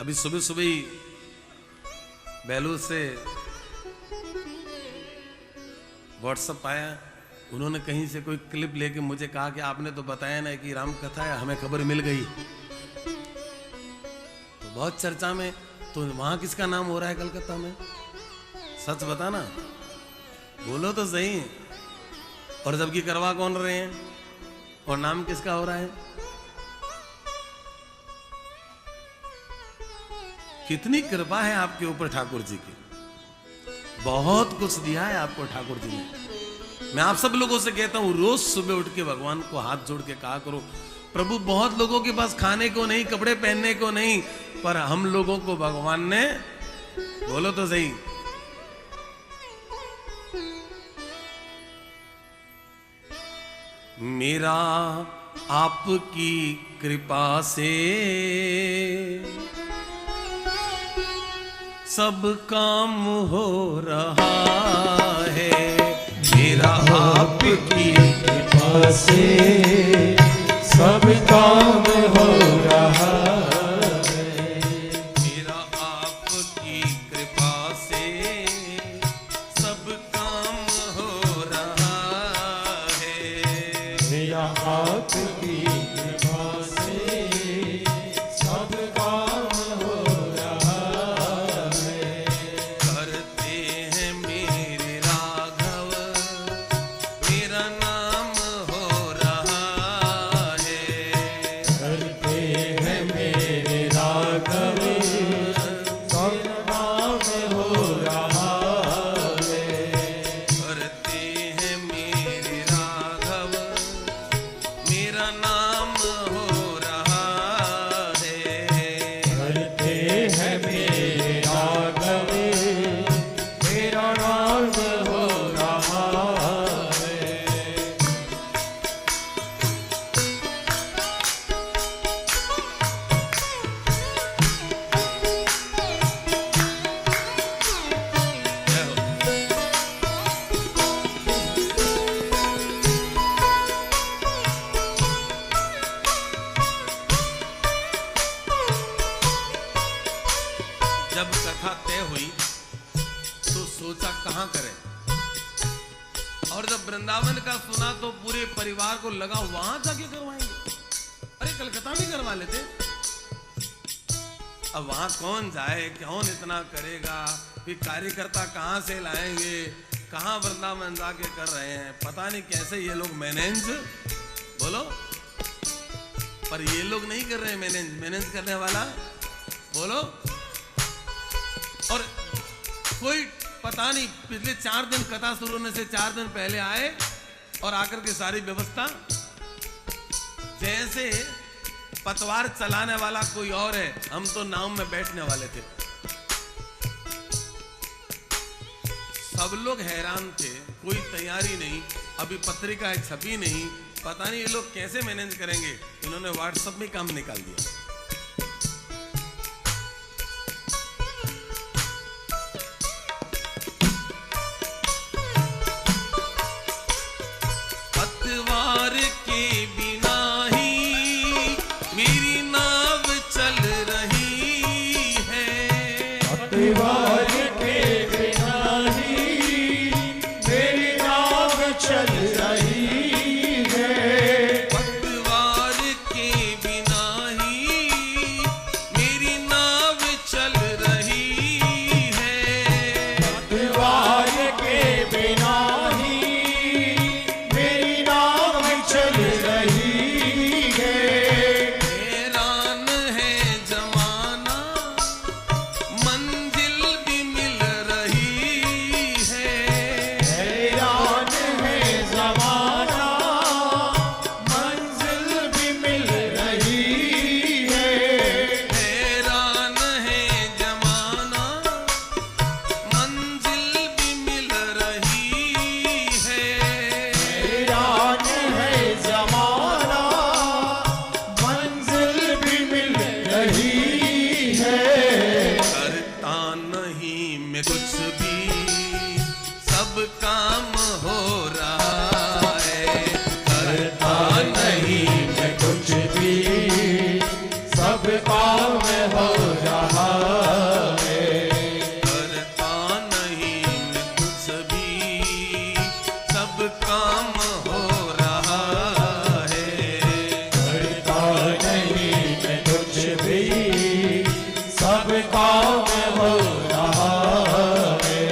अभी सुबह सुबह ही बेलूर से व्हाट्सएप आया, उन्होंने कहीं से कोई क्लिप लेके मुझे कहा कि आपने तो बताया ना कि राम कथा है, हमें खबर मिल गई। तो बहुत चर्चा में। तो वहां किसका नाम हो रहा है कलकत्ता में? सच बताना, बोलो तो सही। और जबकि करवा कौन रहे हैं, और नाम किसका हो रहा है? कितनी कृपा है आपके ऊपर ठाकुर जी की। बहुत कुछ दिया है आपको ठाकुर जी ने। मैं आप सब लोगों से कहता हूं, रोज सुबह उठ के भगवान को हाथ जोड़ के कहा करो, प्रभु बहुत लोगों के पास खाने को नहीं, कपड़े पहनने को नहीं, पर हम लोगों को भगवान ने, बोलो तो सही, मेरा आपकी कृपा से सब काम हो रहा है। मेरा आपकी कृपा से सब काम हो रहा है। मेरा आपकी कृपा से सब काम हो रहा है। मेरा आपकी कृपा से सब काम हो रहा है। करते हैं मेरे राघव, मेरा नाम हो रहा है। करते जब कथा तय हुई तो सोचा कहां करें, और जब वृंदावन का सुना तो पूरे परिवार को लगा वहां जाके करवाएंगे। अरे कलकत्ता में करवा लेते। अब वहां कौन जाए, कौन इतना करेगा, फिर कार्यकर्ता कहां से लाएंगे, कहां वृंदावन जाके कर रहे हैं, पता नहीं कैसे ये लोग मैनेज, बोलो। पर ये लोग नहीं कर रहे मैनेज, मैनेज करने वाला बोलो। और कोई पता नहीं पिछले 4 दिन कथा शुरू होने से 4 दिन पहले आए और आकर के सारी व्यवस्था, जैसे पतवार चलाने वाला कोई और है, हम तो नाव में बैठने वाले थे। सब लोग हैरान थे, कोई तैयारी नहीं, अभी पत्रिका छपी नहीं, पता नहीं ये लोग कैसे मैनेज करेंगे। इन्होंने व्हाट्सएप में काम निकाल दिया। पतवार के बिना ही मेरी नाव चल रही है, पतवार के बिना ही मेरी नाव चल रही है। पतवार के बिना ही मेरी नाव चल रही है, पतवार के बिना ही मेरी नाव चल रही है। हैरान है जमाना मंजिल भी मिल रही है, हैरान है ज़माना मंजिल भी मिल रही है। हैरान है जमाना मंजिल भी मिल रही है। हैरान है ज़माना मंजिल भी मिल रही है। करता नहीं मैं कुछ भी, सब काम हो रहा है। करता नहीं मैं कुछ भी सब काम हो रहा है। करता नहीं मैं कुछ भी, सब काम हो रहा है। करता नहीं मैं कुछ भी सब काम हो रहा है।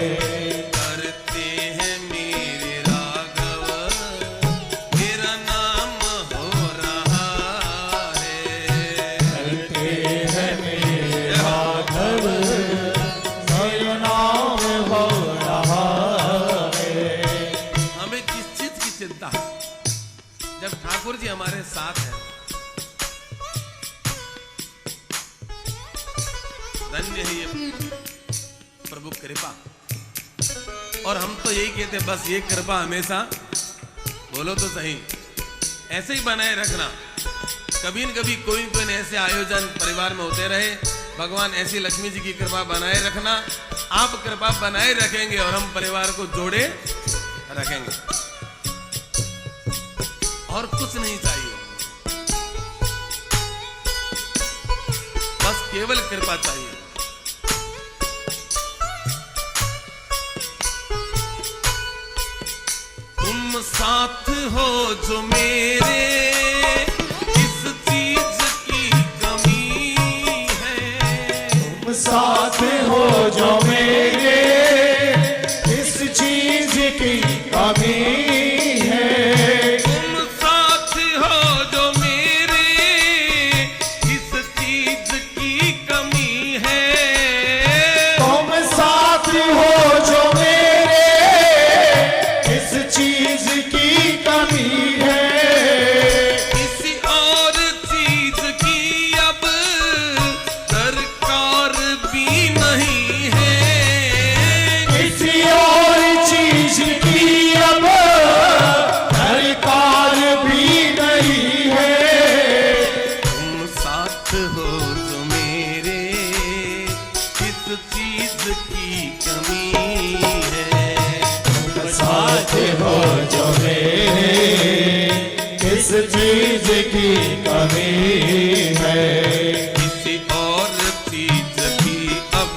करते हैं मेरे राघव, मेरा नाम हो रहा है। करते हैं मेरे राघव मेरा नाम हो रहा है। हमें किस चीज की चिंता है जब ठाकुर जी हमारे साथ हैं। धन्य है ये प्रभु कृपा। और हम तो यही कहते हैं, बस ये कृपा हमेशा, बोलो तो सही, ऐसे ही बनाए रखना। कभी न कभी कोई न कोई ऐसे आयोजन परिवार में होते रहे। भगवान ऐसी लक्ष्मी जी की कृपा बनाए रखना। आप कृपा बनाए रखेंगे और हम परिवार को जोड़े रखेंगे, और कुछ नहीं चाहिए, बस केवल कृपा चाहिए। तुम साथ हो जो मेरे, किस चीज की कमी है। तुम साथ हो जो मेरे, किस चीज की कमी है। तुम साथ हो जो मेरे, किस चीज की कमी है। तुम साथ हो जो मेरे, किस चीज की कमी है। किसी और चीज की अब दरकार भी नहीं है। किसी और चीज की अब दरकार भी नहीं है। तुम साथ हो जो मेरे, किस चीज की कमी है। तुम साथ हो जो मेरे, किस चीज की कमी है। किसी और चीज की अब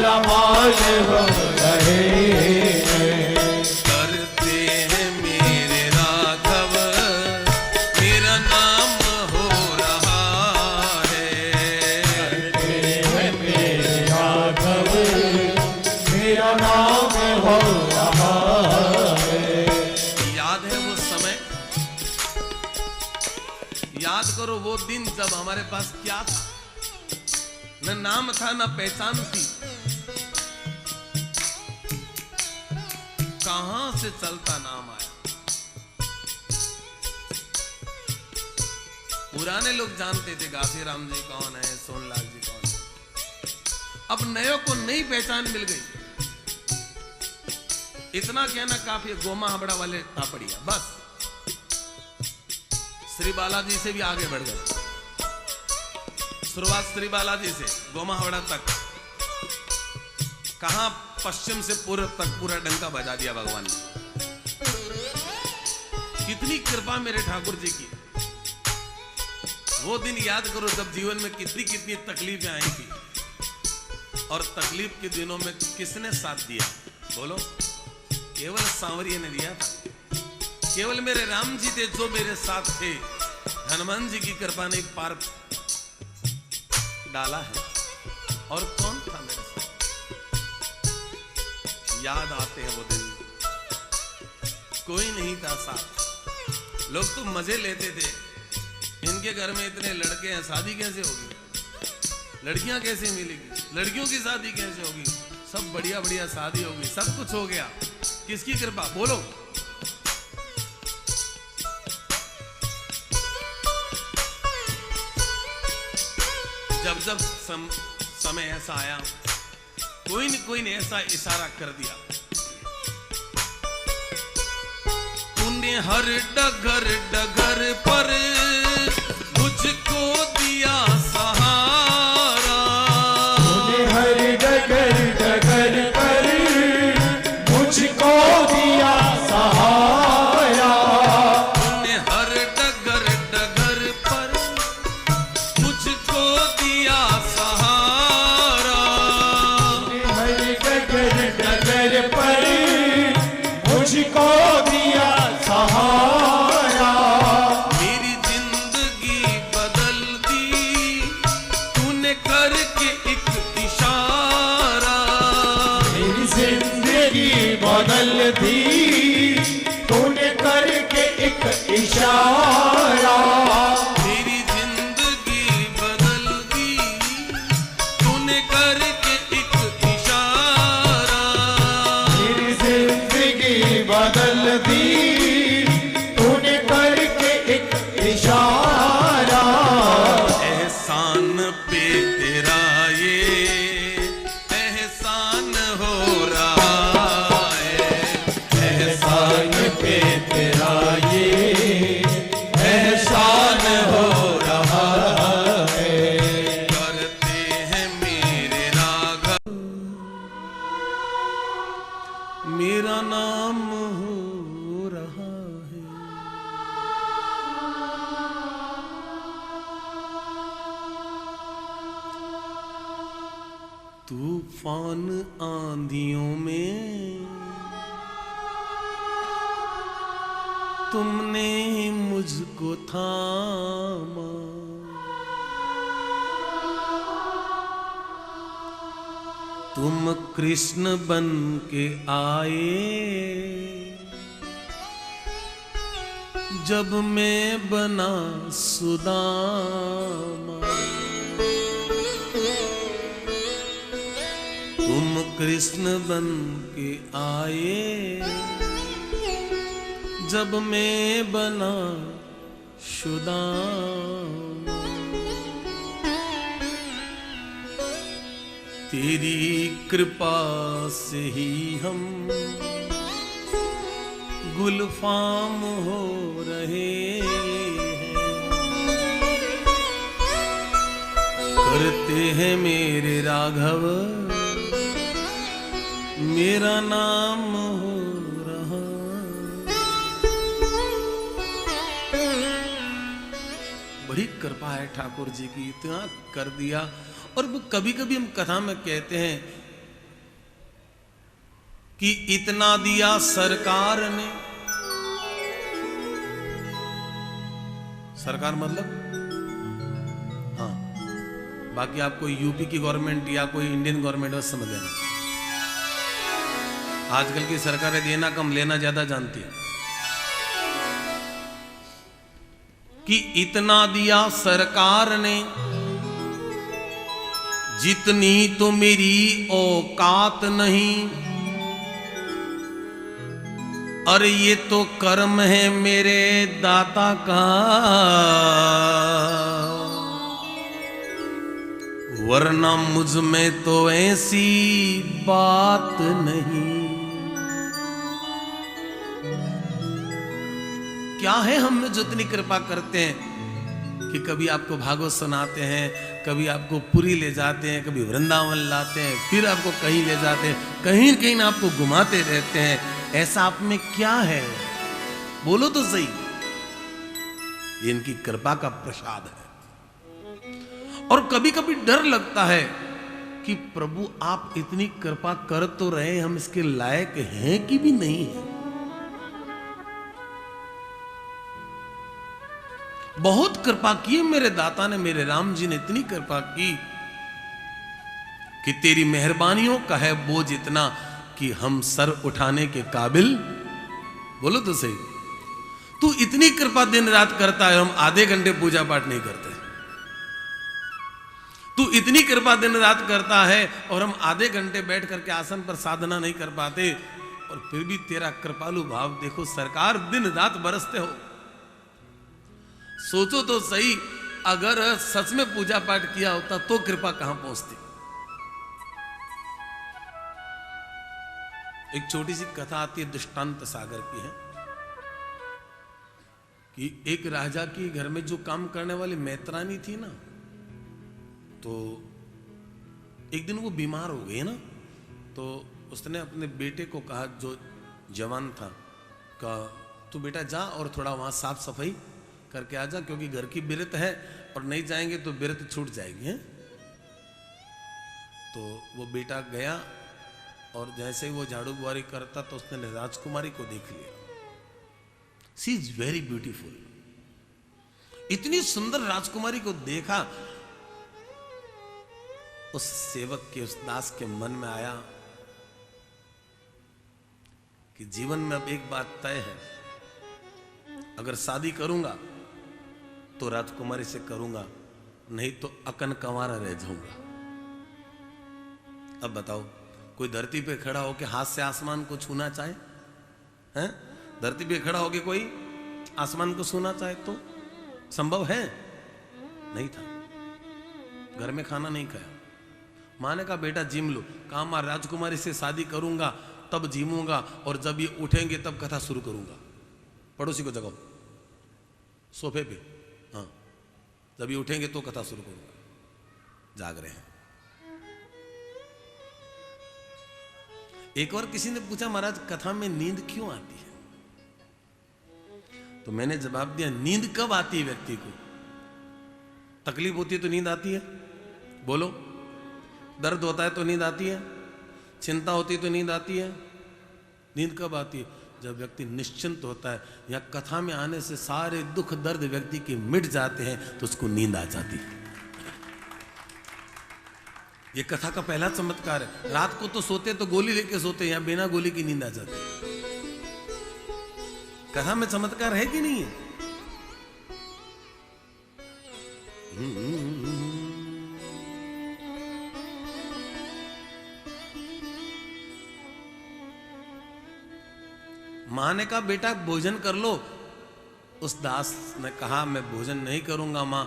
रमान हो रहे करते हैं मेरे राघव मेरा नाम हो रहा है। करते हैं मेरे राघव मेरा नाम हो रहा है। याद है वो समय, याद करो वो दिन जब हमारे पास क्या था, न नाम था न पहचान थी, कहां से चलता नाम आया। पुराने लोग जानते थे घासीराम जी कौन है, सोनलाल जी कौन है। अब नयों को नई पहचान मिल गई। इतना कहना काफी है, गोमा हावड़ा वाले तापड़िया बस। श्री बालाजी से भी आगे बढ़ गए। शुरुआत श्री बालाजी से गोमा हावड़ा तक, कहां पश्चिम से पूर्व तक पूरा डंका बजा दिया भगवान ने। कितनी कृपा मेरे ठाकुर जी की। वो दिन याद करो जब जीवन में कितनी कितनी तकलीफें आई थी, और तकलीफ के दिनों में किसने साथ दिया बोलो? केवल सांवरिया ने दिया था। केवल मेरे राम जी थे जो मेरे साथ थे। हनुमान जी की कृपा ने पार डाला है। और कौन था मेरे साथ? याद आते हैं वो दिन, कोई नहीं था साथ। लोग तो मजे लेते थे, इनके घर में इतने लड़के हैं, शादी कैसे होगी, लड़कियां कैसे मिलेगी, लड़कियों की शादी कैसे होगी, सब बढ़िया बढ़िया शादी होगी, सब कुछ हो गया। किसकी कृपा बोलो? जब जब समय ऐसा आया, कोई ने ऐसा इशारा कर दिया, तूने हर डगर डगर पर मुझको दिया सहारा। तूने हर डगर डगर पर मुझको दिया सहारा। तूने हर डगर डगर पर मुझको दिया सहारा। तूने हर डगर डगर पर मुझको दिया सहारा। मेरी जिंदगी बदल दी तूने करके एक इशारा। मेरी जिंदगी बदल दी तूने करके एक इशारा। मेरी जिंदगी बदल दी तूने करके एक इशारा। मेरी जिंदगी बदल दी तूने करके एक इशारा। एहसान पे तेरा ये एहसान हो रहा है। एहसान पे तेरा ये एहसान हो रहा है। करते हैं मेरे राघव मेरा नाम हो रहा है। तूफान आंधियों में तुमने मुझको थामा। तुम कृष्ण बन के आए जब मैं बना सुदामा। तुम कृष्ण बन के आए जब मैं बना सुदामा। तेरी कृपा से ही हम गुलफाम हो रहे हैं। करते हैं मेरे राघव मेरा नाम हो रहा। बड़ी कृपा है ठाकुर जी की, इतना कर दिया। और वो कभी कभी हम कथा में कहते हैं कि इतना दिया सरकार ने। सरकार मतलब हाँ, बाकी आपको यूपी की गवर्नमेंट या कोई इंडियन गवर्नमेंट बस समझ लेना। आजकल की सरकारें देना कम लेना ज्यादा जानती है। कि इतना दिया सरकार ने जितनी तो मेरी औकात नहीं, अरे ये तो कर्म है मेरे दाता का, वरना मुझ में तो ऐसी बात नहीं। क्या है हम में जो इतनी कृपा करते हैं कि कभी आपको भागवत सुनाते हैं, कभी आपको पुरी ले जाते हैं, कभी वृंदावन लाते हैं, फिर आपको कहीं ले जाते हैं, कहीं कहीं ना आपको घुमाते रहते हैं। ऐसा आप में क्या है? बोलो तो सही। ये इनकी कृपा का प्रसाद है। और कभी कभी डर लगता है कि प्रभु आप इतनी कृपा कर तो रहे, हम इसके लायक हैं कि भी नहीं है। बहुत कृपा की मेरे दाता ने, मेरे राम जी ने इतनी कृपा की कि तेरी मेहरबानियों का है बोझ इतना कि हम सर उठाने के काबिल। बोलो तो सही। तू इतनी कृपा दिन रात करता है, हम आधे घंटे पूजा पाठ नहीं करते। तू इतनी कृपा दिन रात करता है और हम आधे घंटे बैठ करके आसन पर साधना नहीं कर पाते, और फिर भी तेरा कृपालु भाव देखो सरकार, दिन रात बरसते हो। सोचो तो सही, अगर सच में पूजा पाठ किया होता तो कृपा कहां पहुंचती। एक छोटी सी कथा आती है, दृष्टांत सागर की है, कि एक राजा की घर में जो काम करने वाली मैत्रानी थी ना, तो एक दिन वो बीमार हो गई ना, तो उसने अपने बेटे को कहा, जो जवान था, कहा तू बेटा जा और थोड़ा वहां साफ सफाई करके आ जा, क्योंकि घर की बिरत है और नहीं जाएंगे तो बिरत छूट जाएगी है। तो वो बेटा गया और जैसे ही वो झाड़ू बुआरी करता तो उसने राजकुमारी को देख लिया। She is very beautiful. इतनी सुंदर राजकुमारी को देखा, उस सेवक के, उस दास के मन में आया कि जीवन में अब एक बात तय है, अगर शादी करूंगा तो राजकुमारी से करूंगा, नहीं तो अकन कंवारा रह जाऊंगा। अब बताओ, कोई धरती पे खड़ा होके हाथ से आसमान को छूना चाहे? हैं? धरती पे खड़ा होके कोई आसमान को छूना चाहे तो संभव है? नहीं था। घर में खाना नहीं खाया। माँ ने कहा बेटा जिम लो। कहा माँ राजकुमारी से शादी करूंगा तब जिमूंगा, और जब ये उठेंगे तब कथा शुरू करूंगा। पड़ोसी को जगाओ सोफे पे, हाँ, जब ये उठेंगे तो कथा शुरू करूंगा। जाग रहे हैं। एक और किसी ने पूछा महाराज कथा में नींद क्यों आती है? तो मैंने जवाब दिया, नींद कब आती है व्यक्ति को? तकलीफ होती है तो नींद आती है, बोलो। दर्द होता है तो नींद आती है, चिंता होती है तो नींद आती है। नींद कब आती है? जब व्यक्ति निश्चिंत होता है, या कथा में आने से सारे दुख दर्द व्यक्ति के मिट जाते हैं, तो उसको नींद आ जाती है। ये कथा का पहला चमत्कार है। रात को तो सोते तो गोली लेके सोते, या बिना गोली की नींद आ जाती है। कथा में चमत्कार है कि नहीं है? मां ने कहा बेटा भोजन कर लो। उस दास ने कहा मैं भोजन नहीं करूंगा मां,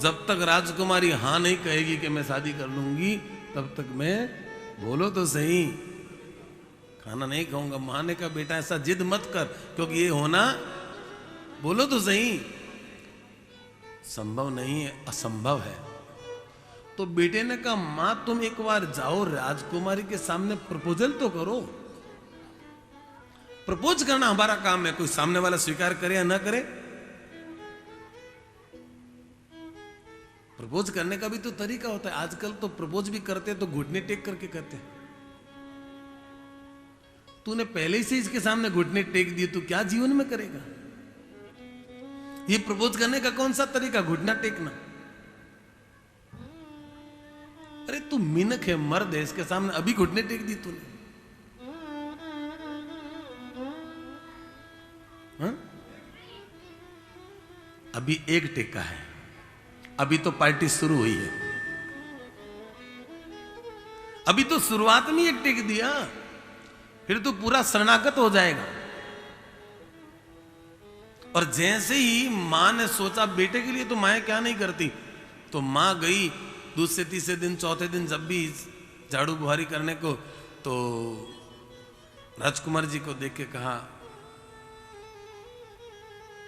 जब तक राजकुमारी हां नहीं कहेगी कि मैं शादी कर लूंगी तब तक मैं, बोलो तो सही, खाना नहीं खाऊंगा। मां ने कहा बेटा ऐसा जिद मत कर, क्योंकि ये होना, बोलो तो सही, संभव नहीं है, असंभव है। तो बेटे ने कहा मां तुम एक बार जाओ राजकुमारी के सामने प्रपोजल तो करो। प्रपोज करना हमारा काम है, कोई सामने वाला स्वीकार करे या ना करे। प्रपोज करने का भी तो तरीका होता है। आजकल तो प्रपोज भी करते तो घुटने टेक करके करते हैं। तूने पहले ही से इसके सामने घुटने टेक दिए, तू क्या जीवन में करेगा? ये प्रपोज करने का कौन सा तरीका, घुटना टेकना? अरे तू मिनक है, मर्द है, इसके सामने अभी घुटने टेक दी तूने। हाँ? अभी एक टेका है, अभी तो पार्टी शुरू हुई है, अभी तो शुरुआत में एक टेक दिया, फिर तो पूरा शरणागत हो जाएगा। और जैसे ही मां ने सोचा बेटे के लिए तो मां क्या नहीं करती, तो मां गई दूसरे तीसरे दिन चौथे दिन जब भी झाड़ू बुहारी करने को, तो राजकुमार जी को देख के कहा,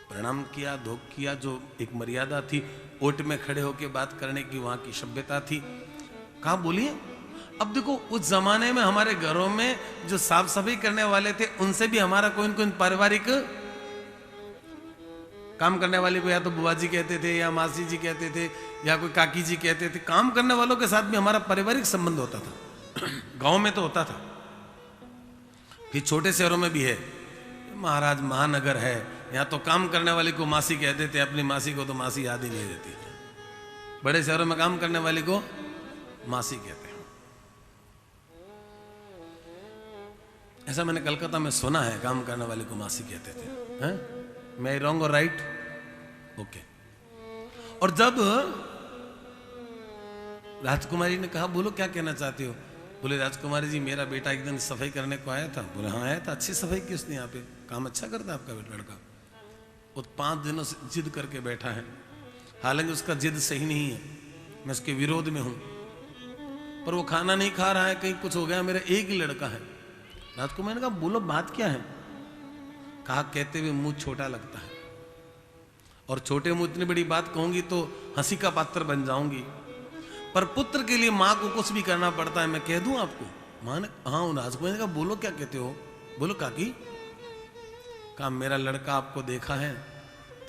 प्रणाम किया, धोख किया, जो एक मर्यादा थी, ओट में खड़े होकर बात करने की वहां की सभ्यता थी। कहा बोलिए। अब देखो उस जमाने में हमारे घरों में जो साफ सफाई करने वाले थे, उनसे भी हमारा कोई न कोई पारिवारिक काम करने वाले को या तो बुआ जी कहते थे, या मासी जी कहते थे, या कोई काकी जी कहते थे। काम करने वालों के साथ भी हमारा पारिवारिक संबंध होता था। गांव में तो होता था, फिर छोटे शहरों में भी है। महाराज महानगर है, यहाँ तो काम करने वाले को मासी कहते थे, अपनी मासी को तो मासी याद ही नहीं रहती। बड़े शहरों में काम करने वाले को मासी कहते हैं। ऐसा मैंने कलकत्ता में सुना है, काम करने वाले को मासी कहते थे। हैं? मैं रॉन्ग और राइट? ओके। और जब राजकुमारी ने कहा बोलो क्या कहना चाहते हो, बोले राजकुमारी जी मेरा बेटा एक दिन सफाई करने को आया था। बोले हाँ आया था, अच्छी सफाई की उसने, यहाँ पे काम अच्छा करता है आपका लड़का। वो 5 दिनों से जिद करके बैठा है, हालांकि उसका जिद सही नहीं है, मैं उसके विरोध में हूं, पर वो खाना नहीं खा रहा है, कहीं कुछ हो गया, मेरा एक ही लड़का है। राजकुमारी ने कहा बोलो बात क्या है। कहा कहते हुए मुंह छोटा लगता है, और छोटे मुंह इतनी बड़ी बात कहूंगी तो हंसी का पात्र बन जाऊंगी, पर पुत्र के लिए मां को कुछ भी करना पड़ता है, मैं कह दूं आपको। मां ने हाँ, राजकुमारी ने कहा बोलो क्या कहते हो। बोलो काकी। कहा मेरा लड़का आपको देखा है,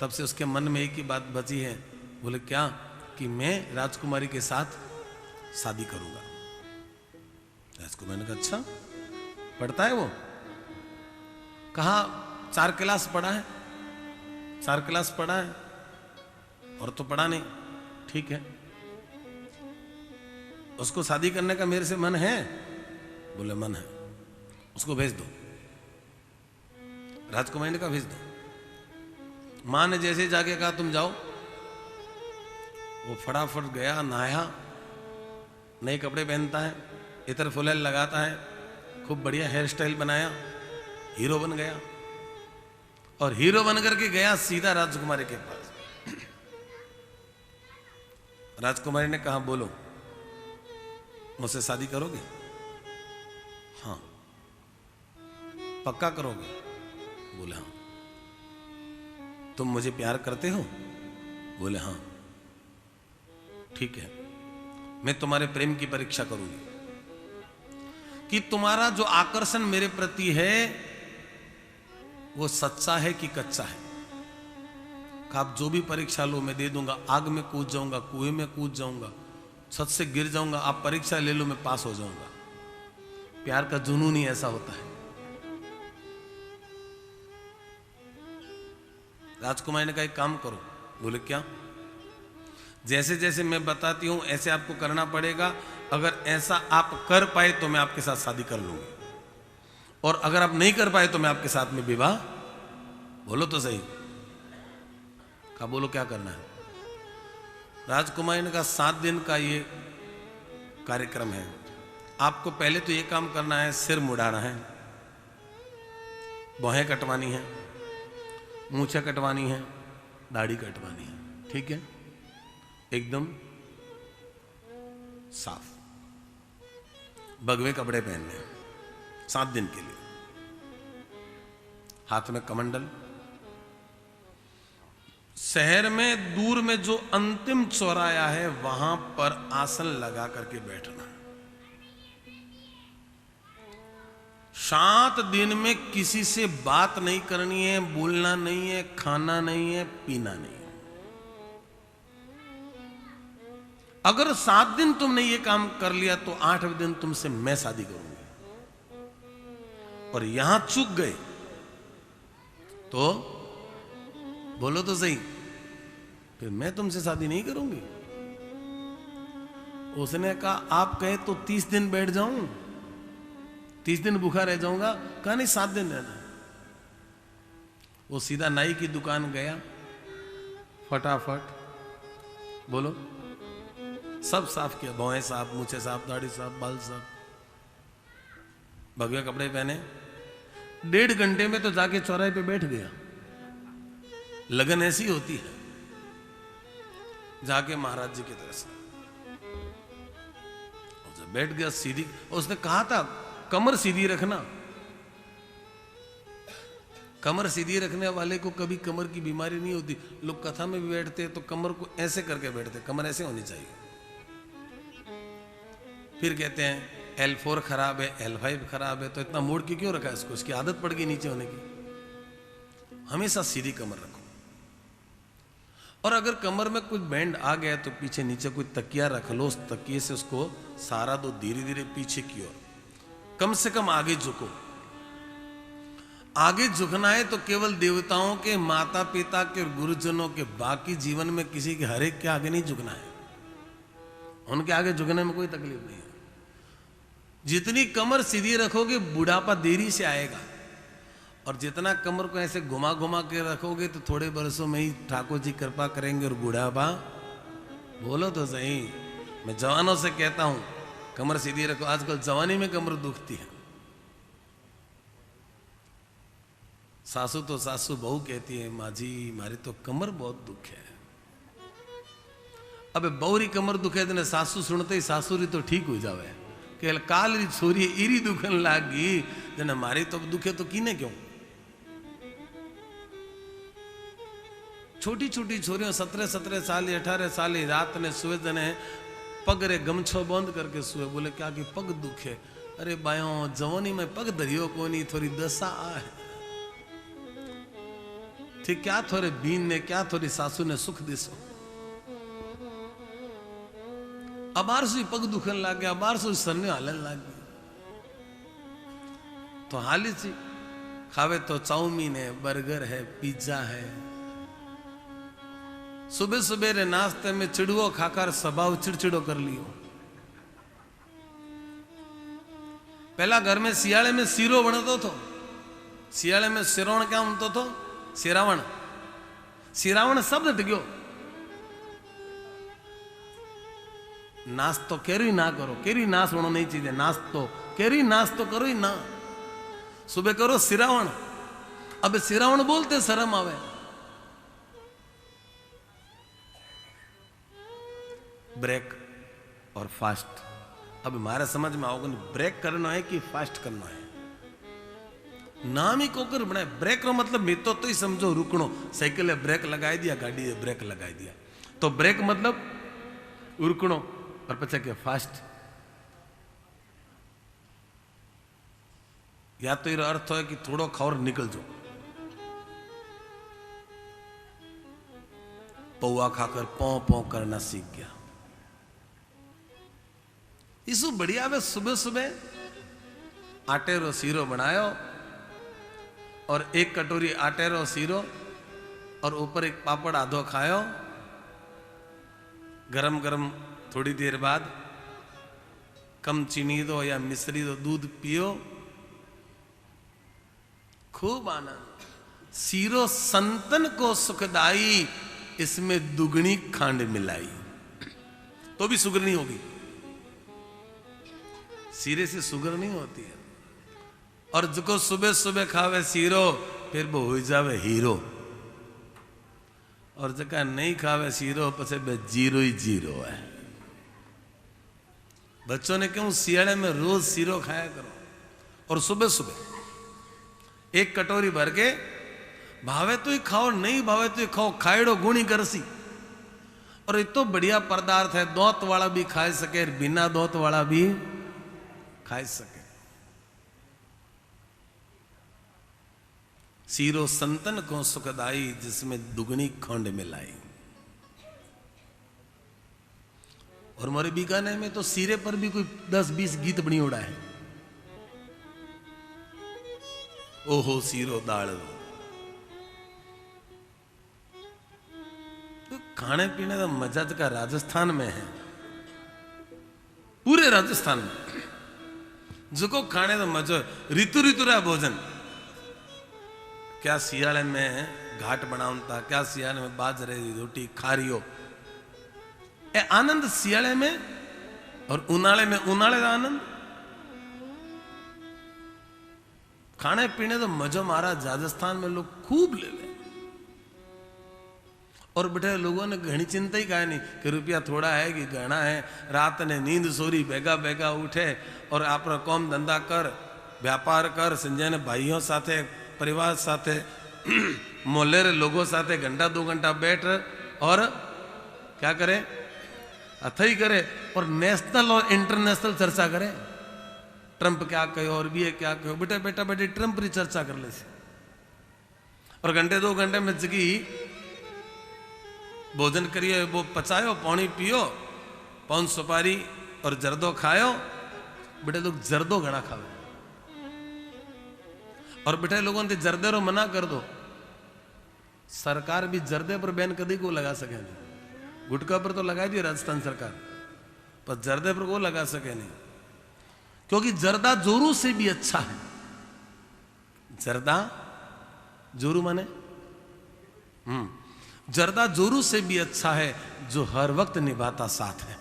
तब से उसके मन में एक ही बात बची है। बोले क्या? कि मैं राजकुमारी के साथ शादी करूंगा। राजकुमारी ने कहा अच्छा पढ़ता है वो? कहा 4 क्लास पढ़ा है। 4 क्लास पढ़ा है, और तो पढ़ा नहीं। ठीक है, उसको शादी करने का मेरे से मन है। बोले मन है, उसको भेज दो। राजकुमारी ने कहा भेज दो। मां ने जैसे जाके कहा तुम जाओ, वो फटाफट गया, नहाया, नए कपड़े पहनता है, इतर फुलैल लगाता है, खूब बढ़िया हेयर स्टाइल बनाया, हीरो बन गया। और हीरो बन करके गया सीधा राजकुमारी के पास। राजकुमारी ने कहा बोलो मुझसे शादी करोगे? हाँ। पक्का करोगे? बोले हाँ। तुम मुझे प्यार करते हो? बोले हाँ। ठीक है, मैं तुम्हारे प्रेम की परीक्षा करूंगी कि तुम्हारा जो आकर्षण मेरे प्रति है वो सच्चा है कि कच्चा है। आप जो भी परीक्षा लो मैं दे दूंगा। आग में कूद जाऊंगा, कुएं में कूद जाऊंगा, छत से गिर जाऊंगा, आप परीक्षा ले लो, मैं पास हो जाऊंगा। प्यार का जुनून ही ऐसा होता है। राजकुमारी ने कहा एक काम करो। बोले क्या? जैसे जैसे मैं बताती हूं ऐसे आपको करना पड़ेगा। अगर ऐसा आप कर पाए तो मैं आपके साथ शादी कर लूंगी, और अगर आप नहीं कर पाए तो मैं आपके साथ में विवाह। बोलो तो सही। कहा बोलो क्या करना है। राजकुमारी ने कहा 7 दिन का ये कार्यक्रम है। आपको पहले तो ये काम करना है, सिर मुड़ाना है, भौहें कटवानी है, मूछें कटवानी है, दाढ़ी कटवानी है। ठीक है, एकदम साफ, भगवे कपड़े पहनने हैं 7 दिन के लिए, हाथ में कमंडल। शहर में दूर में जो अंतिम चौराया है वहां पर आसन लगा करके बैठना। 7 दिन में किसी से बात नहीं करनी है, बोलना नहीं है, खाना नहीं है, पीना नहीं है। अगर 7 दिन तुमने ये काम कर लिया तो 8वें दिन तुमसे मैं शादी करूंगी, और यहां चूक गए तो बोलो तो सही, फिर मैं तुमसे शादी नहीं करूंगी। उसने कहा आप कहे तो 30 दिन बैठ जाऊं, 30 दिन भूखा रह जाऊंगा। कहा नहीं 7 दिन रहना। वो सीधा नाई की दुकान गया, फटाफट बोलो सब साफ किया, भौएं साफ, मूछें साफ, दाढ़ी साफ, बाल साफ, भगवे कपड़े पहने। 1.5 घंटे में तो जाके चौराहे पे बैठ गया। लगन ऐसी होती है, जाके महाराज जी की तरफ से जब बैठ गया सीधी, उसने कहा था कमर सीधी रखना। कमर सीधी रखने वाले को कभी कमर की बीमारी नहीं होती। लोग कथा में भी बैठते तो कमर को ऐसे करके बैठते, कमर ऐसे होनी चाहिए। फिर कहते हैं L4 खराब है, L5 खराब है, तो इतना मोड़ के क्यों रखा है इसको? इसकी आदत पड़ गई नीचे होने की। हमेशा सीधी कमर रखो। और अगर कमर में कुछ बैंड आ गया तो पीछे नीचे कोई तकिया रख लो, उस तकिए से उसको सहारा दो, धीरे धीरे पीछे की ओर, कम से कम आगे झुको। आगे झुकना है तो केवल देवताओं के, माता पिता के और गुरुजनों के, बाकी जीवन में किसी के हरेक के आगे नहीं झुकना है। उनके आगे झुकने में कोई तकलीफ नहीं है। जितनी कमर सीधी रखोगे बुढ़ापा देरी से आएगा, और जितना कमर को ऐसे घुमा घुमा के रखोगे तो थोड़े बरसों में ही ठाकुर जी कृपा करेंगे और बुढ़ापा, बोलो तो सही। मैं जवानों से कहता हूं कमर सीधी रखो। आजकल जवानी में कमर दुखती है। सासू तो सासू बहू कहती है, माँ जी हमारी तो कमर बहुत दुख है। अबे बहुरी कमर दुखे तो सासू सुनते ही सासुरी तो ठीक हो जावे कि काल री छोरी इरी दुखन लागी, जन हमारी तो दुखे तो कीने क्यों। छोटी छोटी छोरियों 17-17 साल 18 साल रात ने सुए जने पग रे गमछो बंद करके सुए। बोले क्या कि पग दुखे। अरे बायों जवानी में पग धरियो कोनी, थोड़ी दशा है ठीक, क्या थोड़े बीन ने, क्या थोड़ी सासू ने सुख दिसो। अबार से पग दुखन लग गया, अबार से सरने हालन लग गया। तो हाली सी खावे तो चाउमीन है, बर्गर है, पिज्जा है। सुबह सुबह नाश्ते में चिड़ुओ खाकर स्वभाव चिड़चिड़ो कर लियो। पहला घर में सियाले में सीरो बनतो तो, सियाले में सिरोण क्या बनतो तो, सिरावण। सिरावण शब्द हट गयो। नाश्तो केरी ना करो, केरी नाश होना नहीं चाहिए। नाश्तो केरी नाश्तो करो ही ना, सुबह करो सिरावण। अब सिरावण बोलते शर्म आवे। ब्रेक और फास्ट, अब हमारे समझ में आओगे ब्रेक करना है कि फास्ट करना है। नाम ही कोकर बनाए। ब्रेक का मतलब मैं तो ही समझो रुकनो। साइकिल है ब्रेक लगाई दिया, गाड़ी है ब्रेक लगाई दिया, तो ब्रेक मतलब रुकनो। और पचा के फास्ट, या तो ये अर्थ है कि थोड़ो खाओ और निकल जाओ। पौआ खाकर पौ पौ करना सीख गया। इसु बढ़िया वे सुबह सुबह आटे रो सीरो बनायो और 1 कटोरी आटे रो सीरो और ऊपर 1 पापड़ आधो खायो। गरम गरम थोड़ी देर बाद कम चीनी दो या मिश्री दो, दूध पियो, खूब आनंद। सीरो संतन को सुखदाई, इसमें दुगनी खांड मिलाई, तो भी सुगर नहीं होगी। सीरे से सुगर नहीं होती है। और जो सुबह सुबह खावे सीरो फिर वो हो जावे हीरो, और जगह नहीं खावे सीरो पसे बे जीरो ही जीरो है। बच्चों ने क्यों सियाड़े में रोज सीरो खाया करो, और सुबह सुबह 1 कटोरी भर के, भावे तो ही खाओ, नहीं भावे तो ही खाओ, खाएड़ो गुणी करसी। और ये तो बढ़िया पदार्थ है, दोत वाला भी खा सके, बिना दोत वाला भी खा सके। सीरो संतन को सुखदाई, जिसमें दुगनी खंड मिलाई। और हमारे बीकानेर में तो सीरे पर भी कोई 10-20 गीत बनी उड़ा है। ओहो सीरो दाल दो। तो खाने पीने का मजा का राजस्थान में है, पूरे राजस्थान में जो खाने का मजो ऋतु ऋतु रा भोजन। क्या सियाले में घाट बनावता, क्या सियाले में बाजरे की रोटी खारियो, ए आनंद सियाले में और उनाले में उनाले का आनंद। खाने पीने तो मजो मारा राजस्थान में लोग खूब ले ले। और बेटे लोगों ने घनी चिंता ही काहे नहीं कि रुपया थोड़ा है कि घना है। रात ने नींद सोरी बेगा बेगा उठे और आप कौम धंधा कर, व्यापार कर, संजय ने भाइयों साथे परिवार साथे मोहल्ले रे लोगों साथे घंटा 2 घंटा बैठ और क्या करे, अथई करे और नेशनल और इंटरनेशनल चर्चा करे। ट्रंप क्या कहो और भी क्या कहो, बेटा बेटा बेटी ट्रंप की चर्चा कर ले। और घंटे 2 घंटे में जगी भोजन करिए, वो पचायो, पानी पियो, पान सुपारी और जर्दो खायो। बेटे लोग जर्दो घना खावे और बेटे लोगों ने जर्दे रो मना कर दो। सरकार भी जर्दे पर बैन कभी को लगा सके नहीं। गुटखा पर तो लगा दी राजस्थान सरकार, पर जर्दे पर को लगा सके नहीं, क्योंकि जर्दा जोरू से भी अच्छा है। जर्दा जोरू माने जर्दा जोरू से भी अच्छा है जो हर वक्त निभाता साथ है।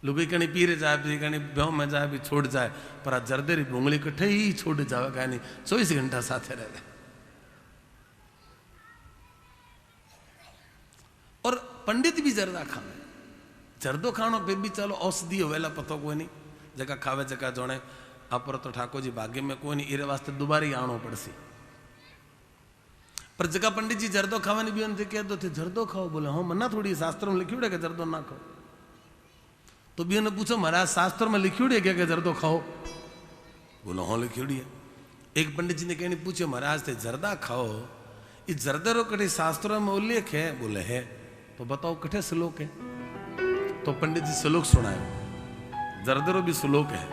लोग कहीं पीरे जाए भी, कहीं ब्याह में जाए भी छोड़ जाए, पर आ जर्दे री भूंगली कट्ठे ही छोड़ जावे, कहीं नहीं 24 घंटा साथे रहे। और पंडित भी जर्दा खावे। जर्दो खानो फिर भी चलो औषधि होवेला पतो कोई नहीं, जगह खावे जगह जोने अपर तो ठाकुर जी भाग्य में कोई नहीं, इरे वास्ते दोबारा आनो पड़सी। पर जगह पंडित जी जर्दो खावानी भी उनसे कह दो थे जर्दो खाओ, बोले हाँ मना थोड़ी शास्त्रों में लिखी कि जर्दो ना खाओ। तो भी उन्हें पूछो महाराज शास्त्रों में लिखी है क्या जर्दो खाओ, बोलो हाँ लिखी है। एक पंडित जी ने कहनी पूछो महाराज थे जर्दा खाओ, इस जर्दे रो कटे शास्त्रों में उल्लेख है, बोले है। तो बताओ कटे श्लोक है। तो पंडित जी श्लोक सुनाए, जर्दे रो भी श्लोक है।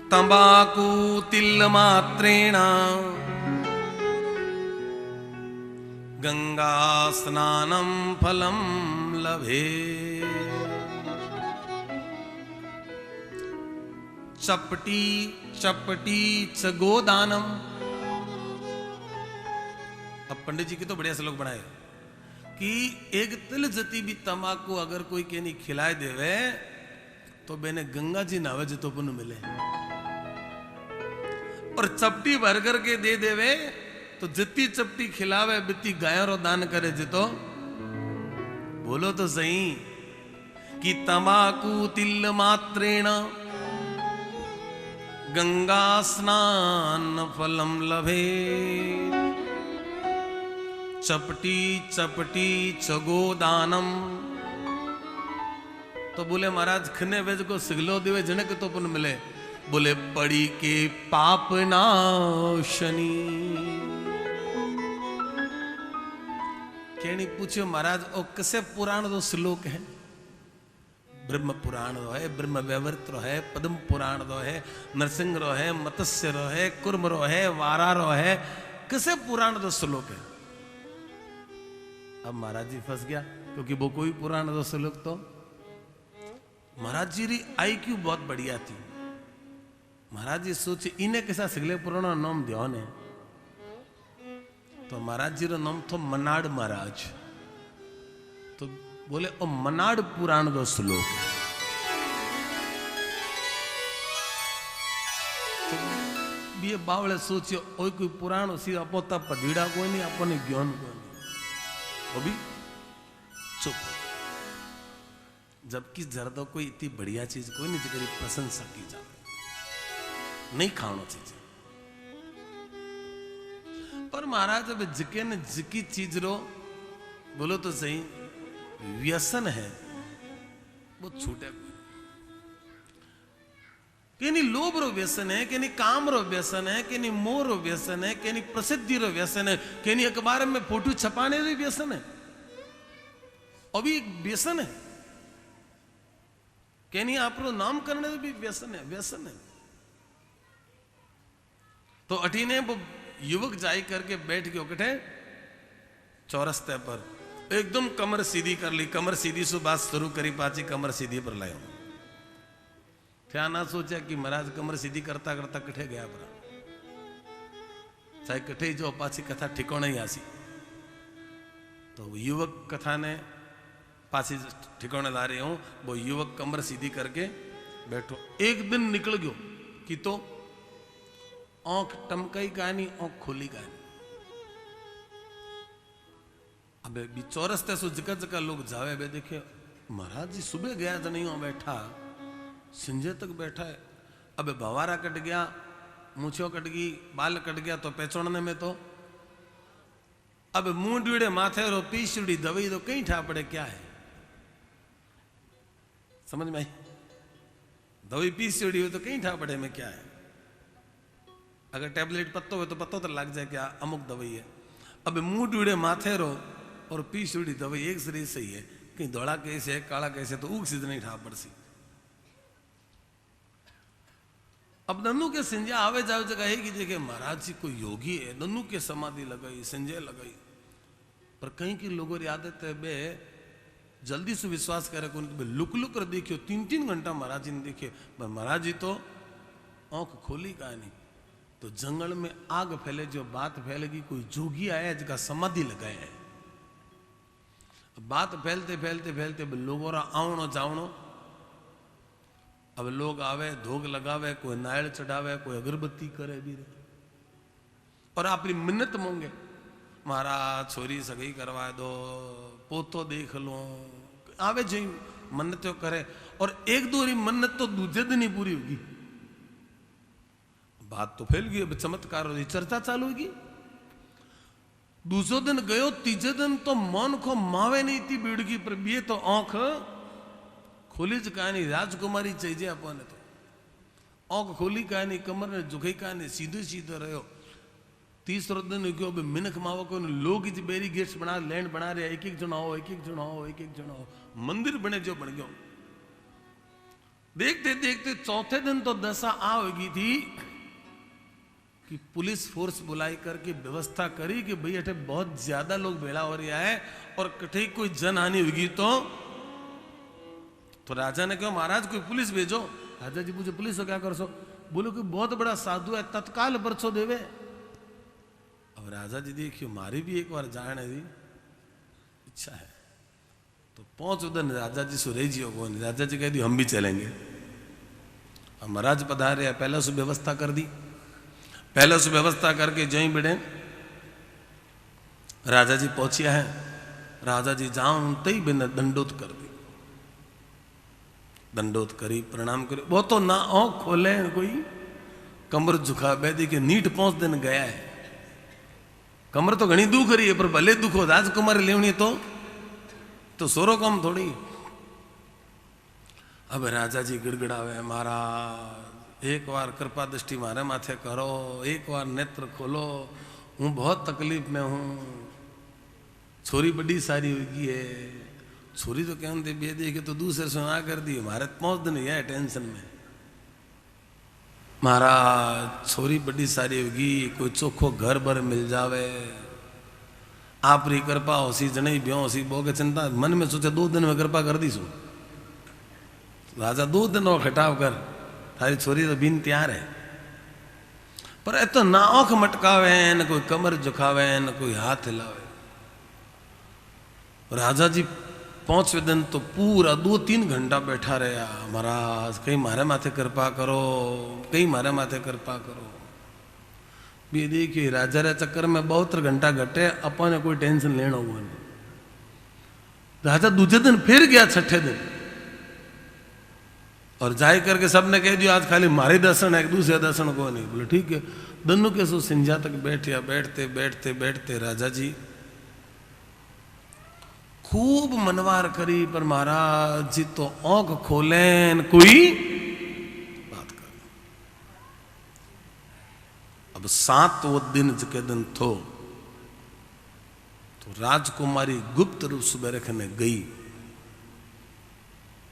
तंबाकू तिल मात्रेण गंगा स्नानम फलम लभे, चपटी चपटी च गोदानम। अब पंडित जी की तो बढ़िया श्लोक बनाए कि एक तिल जती भी तंबाकू अगर कोई के नहीं खिलाए देवे तो बेने गंगा जी नावे जो तो पुण्य मिले, और चपटी भर करके दे देवे तो जितनी चपटी खिलावे बिती गायों रो दान करे जितो। बोलो तो सही कि तंबाकू तिल मात्रेण गंगा स्नान फलम लभे, चपटी चपटी चगो दानम। तो बोले महाराज खने वेज को सिगलो देवे जने के तो पुण्य मिले, बोले पड़ी के पाप नाशनी। कहनी पूछो महाराज ओ किसे पुराण दो श्लोक है, ब्रह्म पुराण रो है, ब्रह्म वैवर्त रो है, पद्म पुराण रो है, नरसिंह रो है, मत्स्य रो है, कुर्म रो है, वारा रो है, किसे पुराण दो श्लोक है। अब महाराज जी फंस गया, क्योंकि वो कोई पुराण दो श्लोक तो महाराज जी री IQ बहुत बढ़िया थी। महाराज जी सोचे इन्हें कैसा सिगले पुराना नाम ध्यान है, तो महाराज जी रो नाम तो मनाड़ महाराज। तो बोले ओ मनाड़ पुराण दो श्लोक है। तो ये बावले सोचियो ओ कोई पुराण सी अपो तब पढ़ीड़ा कोई नहीं, अपने ज्ञान कोई नहीं, वो भी चुप। जबकि जर्दो कोई इतनी बढ़िया चीज कोई नहीं जिसकी प्रशंसा की जाए, नहीं खाना चीज। पर महाराज अब जिके ने जिकी चीज रो बोलो तो सही व्यसन है वो छूटे। कि नहीं लोभ रो व्यसन है, कि नहीं काम रो व्यसन है, कि नहीं मोह रो व्यसन है, कि नहीं प्रसिद्धि रो व्यसन है, कि नहीं अखबार में फोटो छपाने रो व्यसन है। अभी एक व्यसन है कहनी आप नाम करने भी व्यसन है, व्यसन है। तो अटीने वो युवक जाई करके बैठ के उकटे चौरस्ते पर एकदम कमर सीधी कर ली, कमर सीधी से बात शुरू करी, पाची कमर सीधी पर लायो। क्या ना सोचा कि महाराज कमर सीधी करता करता कठे गया पर चाहे कठे जो पाची कथा ठिकाने ही आसी। तो युवक कथा ने पासी ठिकाने ला रहे हूं, वो युवक कमर सीधी करके बैठो। एक दिन निकल गयो कि तो आंख टमकाई कहानी, आंख खोली कहानी। अब चौरस्ते सो जगह जगह लोग जावे, बे देखे महाराज जी सुबह गया तो नहीं, बैठा संजय तक बैठा है। अब भवारा कट गया, मूछो कट गई, बाल कट गया तो पहचानने में तो अब मुंह डीड़े माथे रो पीसड़ी दवाई तो कहीं ठा पड़े क्या है, समझ में आई? दवाई पीसड़ी हो तो कहीं ठा पड़े में क्या है? अगर टैबलेट पत्तो हो तो पत्तो तो लग जाए क्या अमुक दवाई है। अब मुंह डीड़े माथे रो और पीसड़ी दवाई एक शरीर सही है, कहीं धोड़ा कैसे है काला कैसे तो ऊग सीध नहीं ठा पड़सी। अब नन्नू के संजय आवे जावे जगह है कि देखे महाराज जी कोई योगी है, नन्नू के समाधि लगाई, संजय लगाई, पर कहीं की लोगों की आदत है बे जल्दी से विश्वास करे को लुक लुक कर देखियो, 3-3 घंटा महाराज जी ने देखे, पर महाराज जी तो आंख खोली का नहीं। तो जंगल में आग फैले, जो बात फैलेगी कोई जोगी आया जिसका समाधि लगाए है। बात फैलते फैलते फैलते लोगों रा आवणो जावणो। अब लोग आवे, धोग लगावे, कोई नायल चढ़ावे, कोई अगरबत्ती करे भी रे। और अपनी मिन्नत मांगे, महाराज छोरी सगाई करवा दो, पोतो देख लो, आवे जी मन्नत करे। और एक दो मन्नत तो दूसरे दिन ही पूरी होगी। बात तो फैल गई, अब चमत्कार होगी, चर्चा चालू होगी। दूसरे दिन गयो, तीसरे दिन तो मन को मावे नहीं थी बीड़गी पर भी तो आंख खोली ज कहानी, राजकुमारी चाहिए अपन तो आंख खोली कहानी, कमर ने झुकाई कहानी, सीधे सीधे रहो। तीसरो दिन क्यों मिनख मावो को लोग बेरी गेट्स बना लैंड बना रहे, एक एक जन आओ, एक एक जन आओ, एक एक जन आओ, मंदिर बने जो बन गयो। देखते देखते चौथे दिन तो दशा आ होगी थी कि पुलिस फोर्स बुलाई करके व्यवस्था करी कि भाई अठे बहुत ज्यादा लोग भेड़ा हो रहा है और कठे कोई जनहानि होगी। तो राजा ने कहा महाराज कोई पुलिस भेजो। राजा जी पूछे पुलिस हो क्या कर सो? बोलो कि बहुत बड़ा साधु है, तत्काल परसो देवे। अब राजा जी देखियो मारी भी एक बार जाने दी इच्छा है। तो 5 दिन राजा जी सुरे जी हो, राजा जी कह दी हम भी चलेंगे। अब महाराज पधारे, पहले से व्यवस्था कर दी। पहले से व्यवस्था करके जई बिड़े राजा जी पहुंचिया है। राजा जी जाऊं तई बिना दंडोत कर दी, दंडोत करी, प्रणाम करी। वो तो ना आंख खोले कोई, कमर झुका बैठी के नीट 5 दिन गया है। कमर तो घनी दुख रही है पर भले दुखो, राजकुमारी लेवनी तो सोरो कम थोड़ी। अब राजा जी गिड़गिड़ावे, महाराज एक बार कृपा दृष्टि मारे माथे करो, एक बार नेत्र खोलो, हूँ बहुत तकलीफ में हूँ, छोरी बड़ी सारी होगी है। छोरी तो क्या बे देखे तो दूसरे सुना कर दी, हमारे 5 दिन है टेंशन में। महाराज छोरी बड़ी सारी होगी, कोई चोखो घर भर मिल जावे, आप री कृपा होसी, जने ब्यो होसी, बोगे चिंता मन में सोचे 2 दिन में कृपा कर दी सू। राजा 2 दिन और खटाव कर, थारी छोरी तो बीन तैयार है। पर ए तो ना आंख मटकावे, न कोई कमर झुकावे, न कोई हाथ हिलावे। राजा जी 5वें दिन तो पूरा 2-3 घंटा बैठा रहा। महाराज कहीं मारे माथे कृपा करो, कहीं मारे माथे कृपा करो। भी देखिए राजा रे चक्कर में 72 घंटा घटे, अपन ने कोई टेंशन लेना हुआ नहीं। राजा दूसरे दिन फिर गया, 6ठे दिन, और जाए करके सबने कह दिया आज खाली मारे दर्शन है, एक दूसरे दर्शन को नहीं। बोले ठीक है। दोनों के सो सिंजा तक बैठिया, बैठते बैठते बैठते राजा जी खूब मनवार करी, पर महाराज जी तो आंख खोलेन कोई बात कर। अब 7वां दिन के दिन थो तो राजकुमारी गुप्त रूप सुबह रखने गई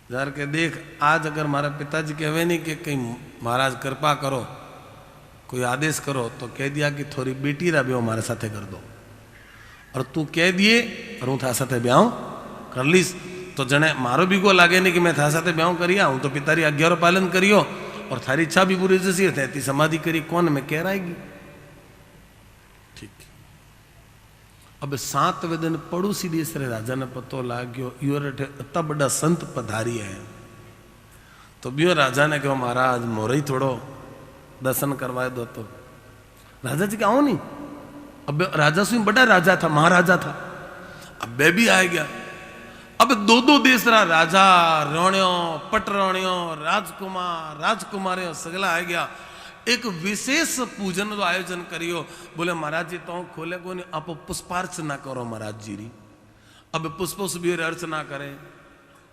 जार के देख, आज अगर हमारा पिताजी कहवे नहीं कि कहीं महाराज कृपा करो, कोई आदेश करो, तो कह दिया कि थोड़ी बेटी रा ब्याह हमारे साथे कर दो, और तू कह दिए और हूँ था साथे ब्याह कर लीस, तो जने मारो भी को लागे नहीं कि मैं था साथे ब्याह करिया हूँ, तो पितारी आज्ञा पालन करियो और थारी इच्छा भी पूरी जैसी रहती समाधि करी, कौन में कह रहेगी। ठीक। अब 7वें दिन पड़ोसी देश रे राजा ने पतो लाग्यो योर इतना बड़ा संत पधारी है, तो बियो राजा ने कहो महाराज मोरे ही थोड़ो दर्शन करवाए दो। तो राजा जी आओ नहीं, अब राजा स्वयं बड़ा राजा था, महाराजा था, अब बे भी आ गया। अब 2 देश रा राजा राणियों पटराणियों राजकुमार राजकुमारियों सगला आ गया। एक विशेष पूजन रो आयोजन करियो। बोले महाराज जी तो खोले को नहीं, आप पुष्पार्चना करो महाराज जी री। अब पुष्प भी अर्चना करे,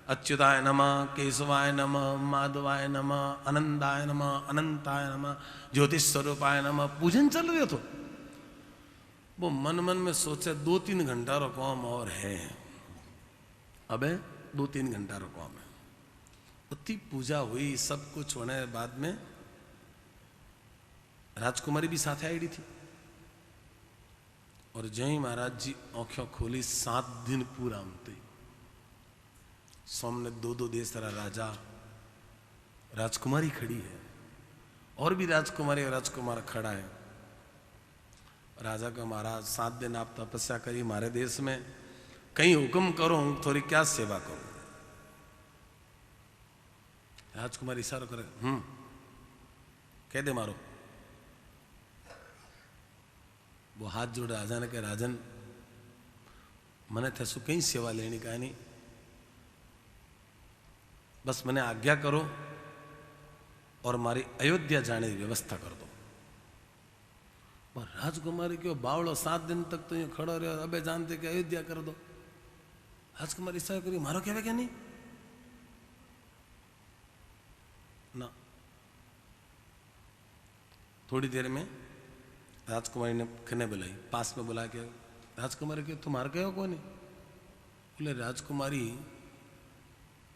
अच्युताय नमः, केशवाय नमः, माधवाय नमः, आनंदाय नमः, अनंताय नमः, ज्योतिष स्वरूपाय नमः, पूजन चल रहे तो वो मन मन में सोचे 2-3 घंटा रो काम और है, अबे 2-3 घंटा रो काम है। उतनी पूजा हुई, सब कुछ होने बाद में राजकुमारी भी साथ आई थी, और जय महाराज जी आंखें खोली, 7 दिन पूरा होते सामने 2 देश तरह राजा राजकुमारी खड़ी है, और भी राजकुमारी और राजकुमार खड़ा है। राजा का महाराज 7 दिन आप तपस्या करी हमारे देश में, कहीं हुक्म करो थोड़ी क्या सेवा करो। राजकुमार इशारा करे, कह दे मारो। वो हाथ जोड़े राजा ने कहा राजन मने थे सु कहीं सेवा लेनी का नहीं, बस मैंने आज्ञा करो और हमारी अयोध्या जाने की व्यवस्था कर दो। पर राजकुमारी क्यों बावड़ो 7 दिन तक तो ये खड़ो रहे, अबे जानते कि अयोध्या कर दो। राजकुमारी इशारा करी, मारो क्या क्या नहीं ना। थोड़ी देर में राजकुमारी ने खने बुलाई, पास में बुला के राजकुमारी के तुम हार गए हो कौन? बोले राजकुमारी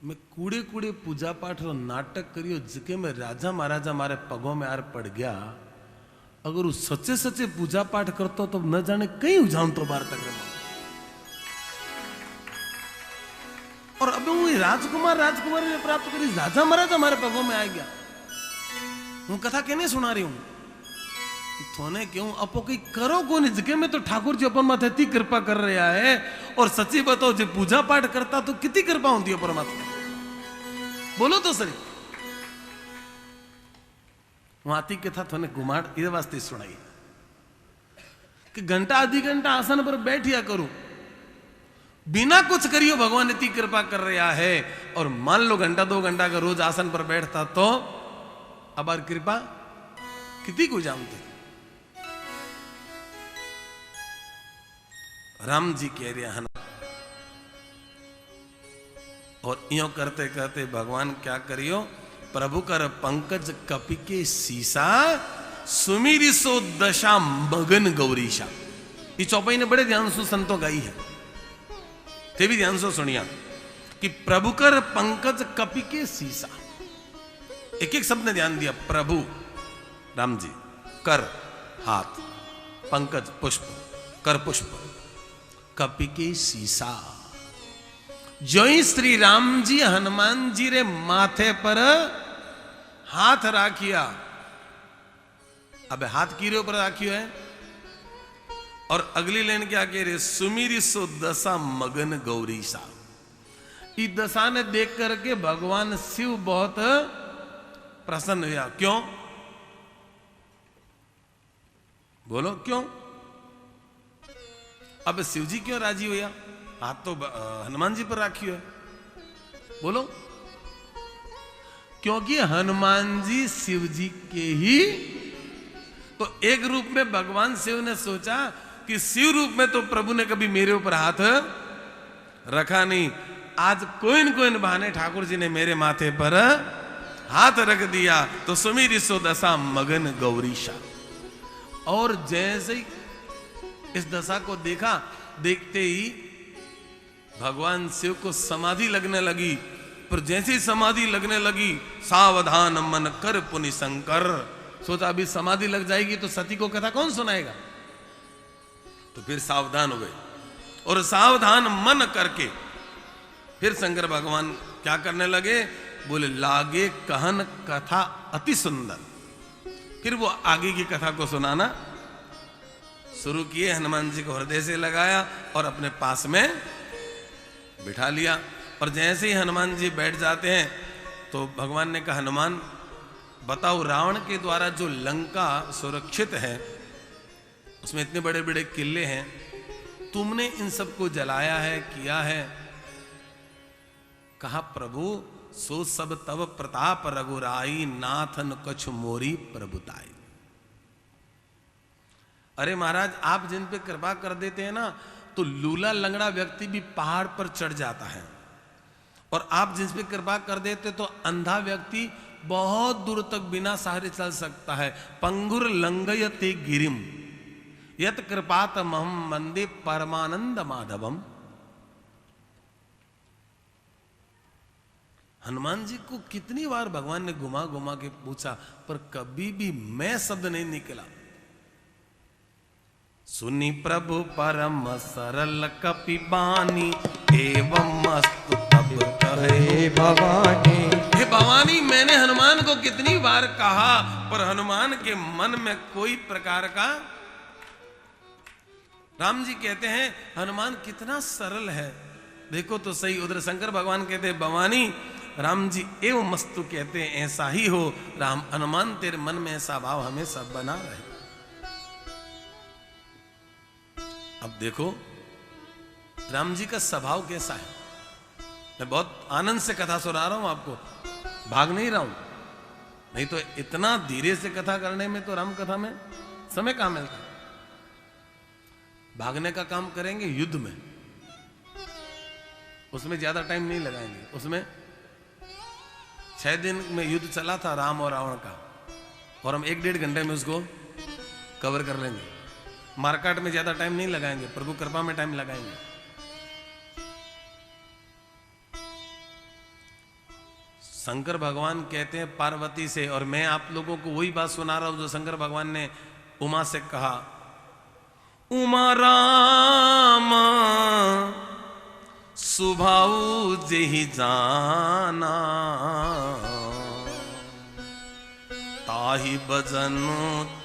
मैं कूड़े कूड़े पूजा पाठ और नाटक करियो जिके में राजा महाराजा मारे पगों में आर पड़ गया। अगर वो सच्चे सच्चे पूजा पाठ करतो तो न जाने कहीं उजाम तो बार तक और अब वो राजकुमारी ने प्राप्त करी, राजा महाराजा हमारे पगों में आ गया। हूँ कथा कहने सुना रही हूं थोने क्यों अपो कहीं करो को नहीं जगह में तो ठाकुर जी अपन माथे इतनी कृपा कर रहा है। और सच्ची बताओ जो पूजा पाठ करता तो कितनी कृपा होती है परमात्मा, बोलो तो सही। वाती के था थोने घुमाड़ ये वास्ते सुनाई कि घंटा आधी घंटा आसन पर बैठिया करूं बिना कुछ करियो भगवान इतनी कृपा कर रहा है। और मान लो घंटा 2 घंटा का रोज आसन पर बैठता तो अब कृपा कितनी को जानते। राम जी कह रहे हैं और यो करते करते भगवान क्या करियो, प्रभु कर पंकज कपि के सीसा सुमिरी सो दशा मगन गौरीशा। ये चौपाई ने बड़े ध्यान से संतों गाई है, ते भी ध्यान से सुनिया कि प्रभु कर पंकज कपि के सीसा। एक एक शब्द ने ध्यान दिया। प्रभु राम जी, कर हाथ, पंकज पुष्प, कर पुष्प, कपि के सीसा। जो ही श्री राम जी हनुमान जी रे माथे पर हाथ राखिया। अब हाथ कीरे ऊपर राखियो है और अगली लाइन क्या कह रहे, सुमिरी सो दशा मगन गौरीसा। इस दशा ने देख करके भगवान शिव बहुत प्रसन्न हुआ। क्यों बोलो क्यों? अब शिव जी क्यों राजी हुआ? हाथ तो हनुमान जी पर राखी है, बोलो। क्योंकि हनुमान जी शिव जी के ही तो एक रूप में भगवान शिव ने सोचा कि शिव रूप में तो प्रभु ने कभी मेरे ऊपर हाथ रखा नहीं, आज कोई न बहाने ठाकुर जी ने मेरे माथे पर हाथ रख दिया। तो सुमिरी सो दशा मगन गौरीशा। और जैसे ही इस दशा को देखा, देखते ही भगवान शिव को समाधि लगने लगी। पर जैसी समाधि लगने लगी, सावधान मन कर पुनि शंकर, सोचा अभी समाधि लग जाएगी तो सती को कथा कौन सुनाएगा, तो फिर सावधान हुए और सावधान मन करके फिर शंकर भगवान क्या करने लगे, बोले लागे कहन कथा अति सुंदर। फिर वो आगे की कथा को सुनाना शुरू किए। हनुमान जी को हृदय से लगाया और अपने पास में बिठा लिया। और जैसे ही हनुमान जी बैठ जाते हैं तो भगवान ने कहा, हनुमान बताओ, रावण के द्वारा जो लंका सुरक्षित है, उसमें इतने बड़े बड़े किले हैं, तुमने इन सबको जलाया है, किया है? कहा, प्रभु सो सब तब प्रताप रघुराई, नाथन कछु मोरी प्रभुताई। अरे महाराज, आप जिन पे कृपा कर देते हैं ना, तो लूला लंगड़ा व्यक्ति भी पहाड़ पर चढ़ जाता है, और आप जिस पे कृपा कर देते तो अंधा व्यक्ति बहुत दूर तक बिना सहारे चल सकता है। पंगुर लंगयते गिरिम यत कृपात महम वंदे परमानंद माधवम। हनुमान जी को कितनी बार भगवान ने घुमा घुमा के पूछा, पर कभी भी मैं शब्द नहीं निकला। सुनी प्रभु परम सरल कपि बानी, एवं मस्तु तब कहे भवानी। हे भवानी, मैंने हनुमान को कितनी बार कहा, पर हनुमान के मन में कोई प्रकार का। राम जी कहते हैं हनुमान कितना सरल है, देखो तो सही। उधर शंकर भगवान कहते हैं भवानी, राम जी एवं मस्तु कहते हैं ऐसा ही हो। राम हनुमान, तेरे मन में ऐसा भाव हमेशा बना रहे। अब देखो राम जी का स्वभाव कैसा है। मैं बहुत आनंद से कथा सुना रहा हूं आपको, भाग नहीं रहा हूं, नहीं तो इतना धीरे से कथा करने में तो राम कथा में समय कहां मिलता है। भागने का काम करेंगे युद्ध में, उसमें ज्यादा टाइम नहीं लगाएंगे। उसमें 6 दिन में युद्ध चला था राम और रावण का, और हम 1-1.5 घंटे में उसको कवर कर लेंगे। मार्केट में ज्यादा टाइम नहीं लगाएंगे, प्रभु कृपा में टाइम लगाएंगे। शंकर भगवान कहते हैं पार्वती से, और मैं आप लोगों को वही बात सुना रहा हूं जो शंकर भगवान ने उमा से कहा, उमा राम सुभाऊ जेहि जाना, ताहि बजन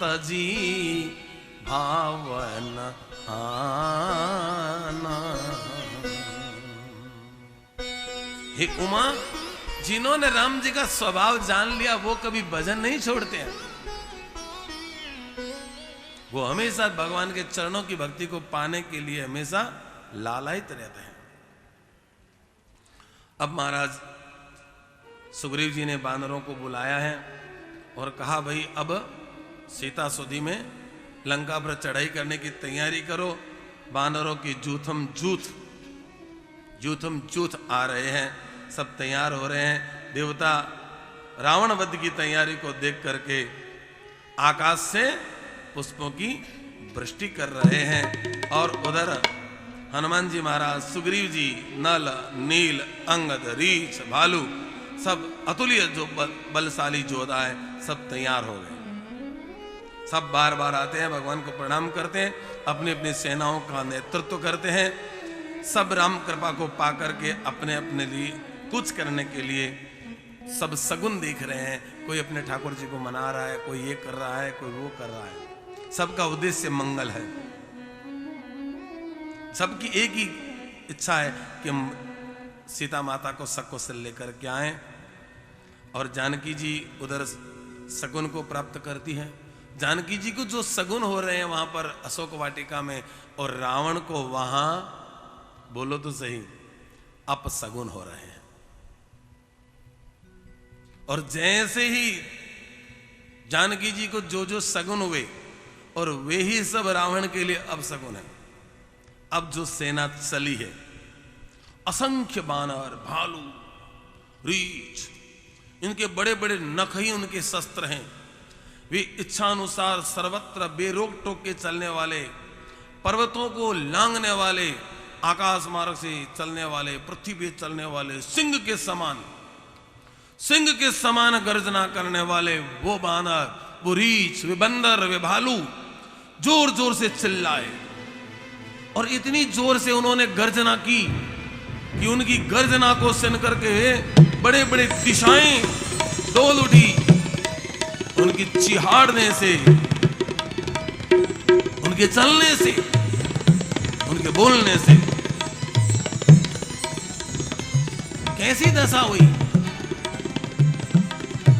तजी भावन आना। हे उमा, जिन्होंने राम जी का स्वभाव जान लिया वो कभी भजन नहीं छोड़ते हैं। वो हमेशा भगवान के चरणों की भक्ति को पाने के लिए हमेशा लालायित रहते हैं। अब महाराज सुग्रीव जी ने बानरों को बुलाया है और कहा, भाई अब सीता सुधी में लंका पर चढ़ाई करने की तैयारी करो। बानरों की जूथम जूथ आ रहे हैं, सब तैयार हो रहे हैं। देवता रावण वध की तैयारी को देख करके आकाश से पुष्पों की वृष्टि कर रहे हैं, और उधर हनुमान जी महाराज, सुग्रीव जी, नल, नील, अंगद, रीछ, भालू, सब अतुल्य जो बलशाली योद्धा है, सब तैयार हो गए। सब बार बार आते हैं, भगवान को प्रणाम करते हैं, अपनी अपनी सेनाओं का नेतृत्व करते हैं। सब राम कृपा को पा करके अपने अपने लिए कुछ करने के लिए सब सगुन देख रहे हैं। कोई अपने ठाकुर जी को मना रहा है, कोई ये कर रहा है, कोई वो कर रहा है। सबका उद्देश्य मंगल है। सबकी एक ही इच्छा है कि हम सीता माता को सकुशल लेकर के आए। और जानकी जी उधर सगुन को प्राप्त करती है। जानकी जी को जो सगुन हो रहे हैं वहां पर अशोक वाटिका में, और रावण को वहां, बोलो तो सही, अपसगुन हो रहे हैं। और जैसे ही जानकी जी को जो जो सगुन हुए, और वे ही सब रावण के लिए अपसगुन है। अब जो सेना चली है, असंख्य बानर, भालू, रीछ, इनके बड़े बड़े नख ही उनके शस्त्र हैं। वे इच्छानुसार सर्वत्र बेरोक टोक के चलने वाले, पर्वतों को लांघने वाले, आकाश मार्ग से चलने वाले, पृथ्वी पे चलने वाले सिंह के समान सिंह के समान गर्जना करने वाले वो बानर, वो रीछ, वे बंदर, वे भालू जोर जोर से चिल्लाए और इतनी जोर से उन्होंने गर्जना की कि उनकी गर्जना को सुन करके बड़े बड़े दिशाएं डोल उठी। उनकी चिहाड़ने से, उनके चलने से, उनके बोलने से कैसी दशा हुई।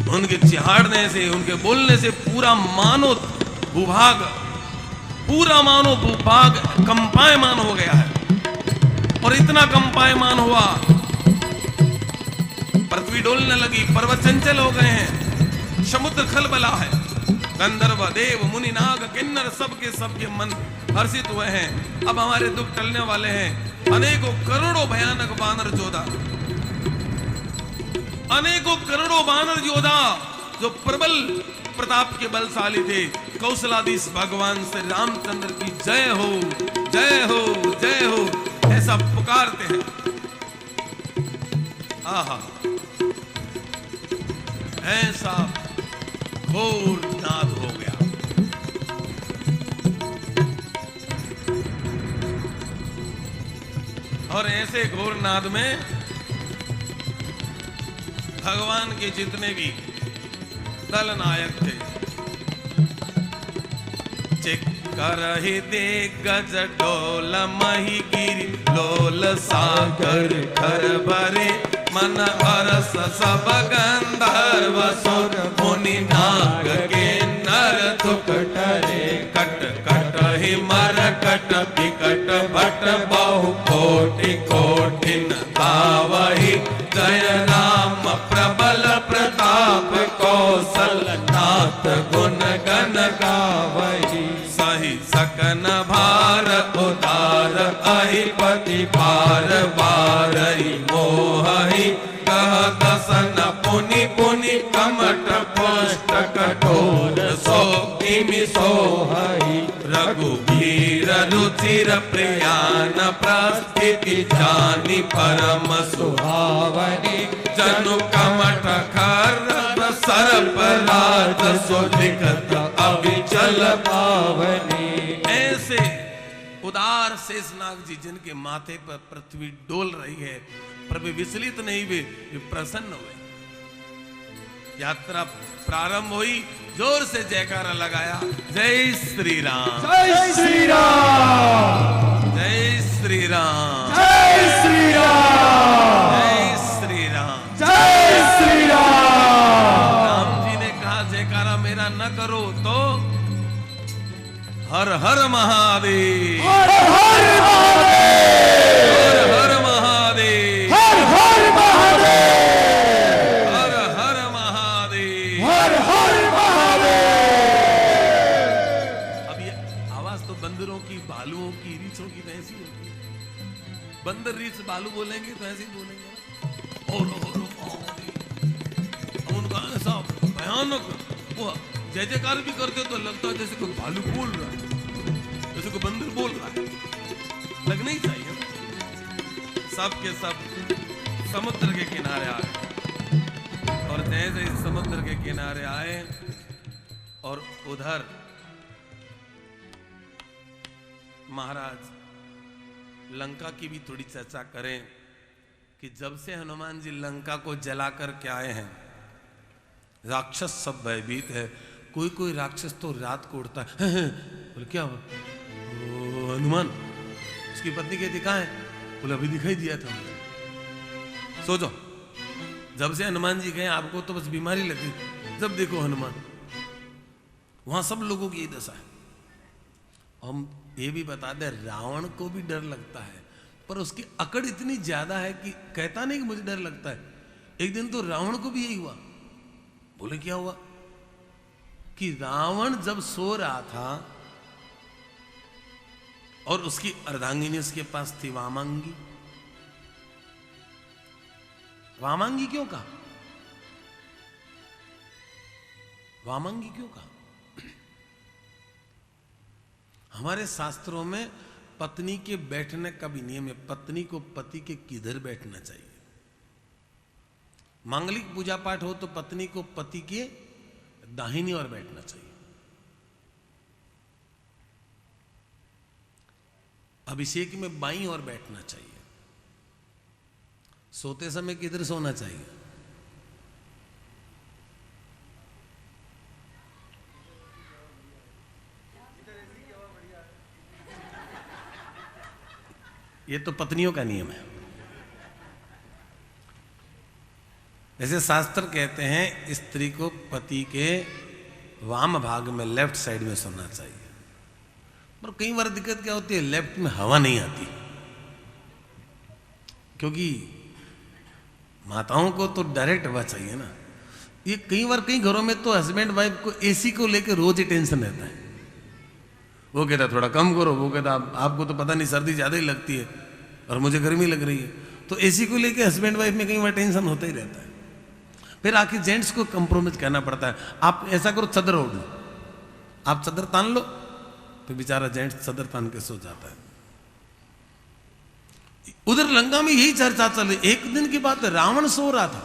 उनके चिहाड़ने से, उनके बोलने से पूरा मानव भूभाग कंपायमान हो गया है। और इतना कंपायमान हुआ, पृथ्वी डोलने लगी, पर्वत चंचल हो गए हैं, समुद्र खलबला है। गंधर्व, देव, मुनि, नाग, किन्नर सबके मन हर्षित हुए हैं। अब हमारे दुख टलने वाले हैं। अनेकों करोड़ों भयानक बानर योद्धा, अनेकों करोड़ों बानर योद्धा जो प्रबल प्रताप के बलशाली थे, कौशलाधीश भगवान श्री रामचंद्र की जय हो, जय हो, जय हो ऐसा पुकारते हैं। आहा, ऐसा घोर नाद हो गया। और ऐसे घोर नाद में भगवान के जितने भी दल नायक थे, चिक करहि दे गज डोल मही गिरी लोल सागर खर भरे मन अरस सब गंधर्व सुर मुनि नाग के नर दुख टरे कट कट ही मर कट विकट भट बहु कोटि कोटिन गावहि जय राम प्रबल प्रताप कौशल नाथ गुण गण गावहि सही सकन भार उदार अहिपति बार बारहि मोहि कह दसन पुनि पुनि कमट पुष्ट कठोर सो इमि सोहहि रघुवीर रुचिर प्रियान प्रस्थिति जानि परम सुहावनि जनु कमठ खर सर्प राज सुदिखत अविचल पावनी। ऐसे उदार शेषनाग जी जिनके माथे पर पृथ्वी डोल रही है, पर वे विचलित नहीं हुए, वे प्रसन्न हुए। यात्रा प्रारंभ हुई, जोर से जयकारा लगाया, जय श्री राम, जय श्री राम, जय श्री राम, जय श्री राम, जय श्री राम, जय श्री राम। राम जी ने कहा जयकारा मेरा न करो तो हर हर महादेव, हर हर महादेव, हर हर महादेव, हर हर महादेव, हर हर महादेव, हर हर महादेव। अब ये आवाज तो बंदरों की, भालुओं की, रीछों की तो ऐसी होती है। बंदर रीछ भालू बोलेंगे तो ऐसे ही बोलेंगे ना, और महादेव। उनका ऐसा भयानक वो जय जयकार भी करते तो लगता है जैसे कोई भालू बोल रहा है, जैसे कोई बंदर बोल रहा है। लगना ही चाहिए। सब के सब समुद्र के किनारे आए और जैसे इस समुद्र के किनारे आए और उधर महाराज लंका की भी थोड़ी चर्चा करें कि जब से हनुमान जी लंका को जला कर के आए हैं, राक्षस सब भयभीत है। कोई कोई राक्षस तो रात को उड़ता है, बोले क्या हुआ? हनुमान, उसकी पत्नी कहती कहाँ है? बोले अभी दिखाई दिया था। सोचो, जब से हनुमान जी गए आपको तो बस बीमारी लगी, जब देखो हनुमान। वहां सब लोगों की दशा है। हम ये भी बता दें, रावण को भी डर लगता है, पर उसकी अकड़ इतनी ज्यादा है कि कहता नहीं कि मुझे डर लगता है। एक दिन तो रावण को भी यही हुआ। बोले क्या हुआ? कि रावण जब सो रहा था और उसकी अर्धांगिनी उसके पास थी, वामांगी। वामांगी क्यों कहा? वामांगी क्यों कहा? हमारे शास्त्रों में पत्नी के बैठने का भी नियम है। पत्नी को पति के किधर बैठना चाहिए? मांगलिक पूजा पाठ हो तो पत्नी को पति के दाहिनी ओर बैठना चाहिए। अभिषेक में बाईं ओर बैठना चाहिए। सोते समय किधर सोना चाहिए? ये तो पत्नियों का नियम है। जैसे शास्त्र कहते हैं स्त्री को पति के वाम भाग में लेफ्ट साइड में सोना चाहिए, पर कई बार दिक्कत क्या होती है, लेफ्ट में हवा नहीं आती, क्योंकि माताओं को तो डायरेक्ट हवा चाहिए ना। ये कई बार कई घरों में तो हस्बैंड वाइफ को एसी को लेकर रोज ही टेंशन रहता है। वो कहता है थोड़ा कम करो, वो कहता आपको तो पता नहीं सर्दी ज्यादा ही लगती है और मुझे गर्मी लग रही है। तो एसी को लेकर हस्बैंड वाइफ में कई बार टेंशन होता ही रहता है। फिर आखिर जेंट्स को कंप्रोमाइज करना पड़ता है। आप ऐसा करो, चादर ओढ़ लो, आप चादर तान लो, तो बेचारा जेंट्स चादर तान के सो जाता है। उधर लंका में यही चर्चा चल रही। एक दिन की बात है, रावण सो रहा था,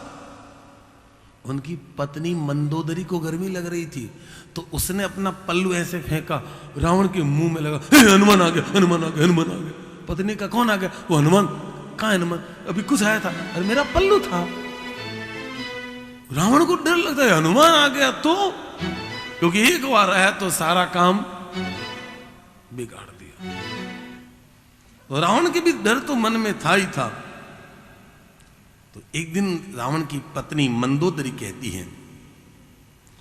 उनकी पत्नी मंदोदरी को गर्मी लग रही थी, तो उसने अपना पल्लू ऐसे फेंका, रावण के मुंह में लगा, हनुमान आ गया, हनुमान आ गया, हनुमान आ गया। पत्नी का कौन आ गया? वो हनुमान। कहाँ हनुमान? अभी कुछ आया था, अरे मेरा पल्लू था। रावण को डर लगता है हनुमान आ गया तो, क्योंकि एक बार आया तो सारा काम बिगाड़ दिया। तो रावण के भी डर तो मन में था ही था। तो एक दिन रावण की पत्नी मंदोदरी कहती है,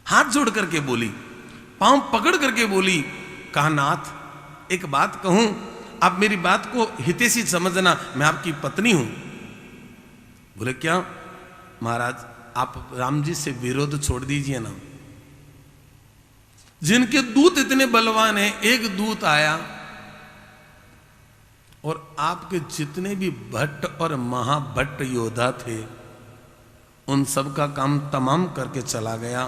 हाथ जोड़ करके बोली, पांव पकड़ करके बोली, कहा नाथ एक बात कहूं, आप मेरी बात को हितैषी समझना, मैं आपकी पत्नी हूं। बोले क्या? महाराज आप राम जी से विरोध छोड़ दीजिए ना। जिनके दूत इतने बलवान हैं, एक दूत आया और आपके जितने भी भट्ट और महाभट्ट योद्धा थे उन सब का काम तमाम करके चला गया।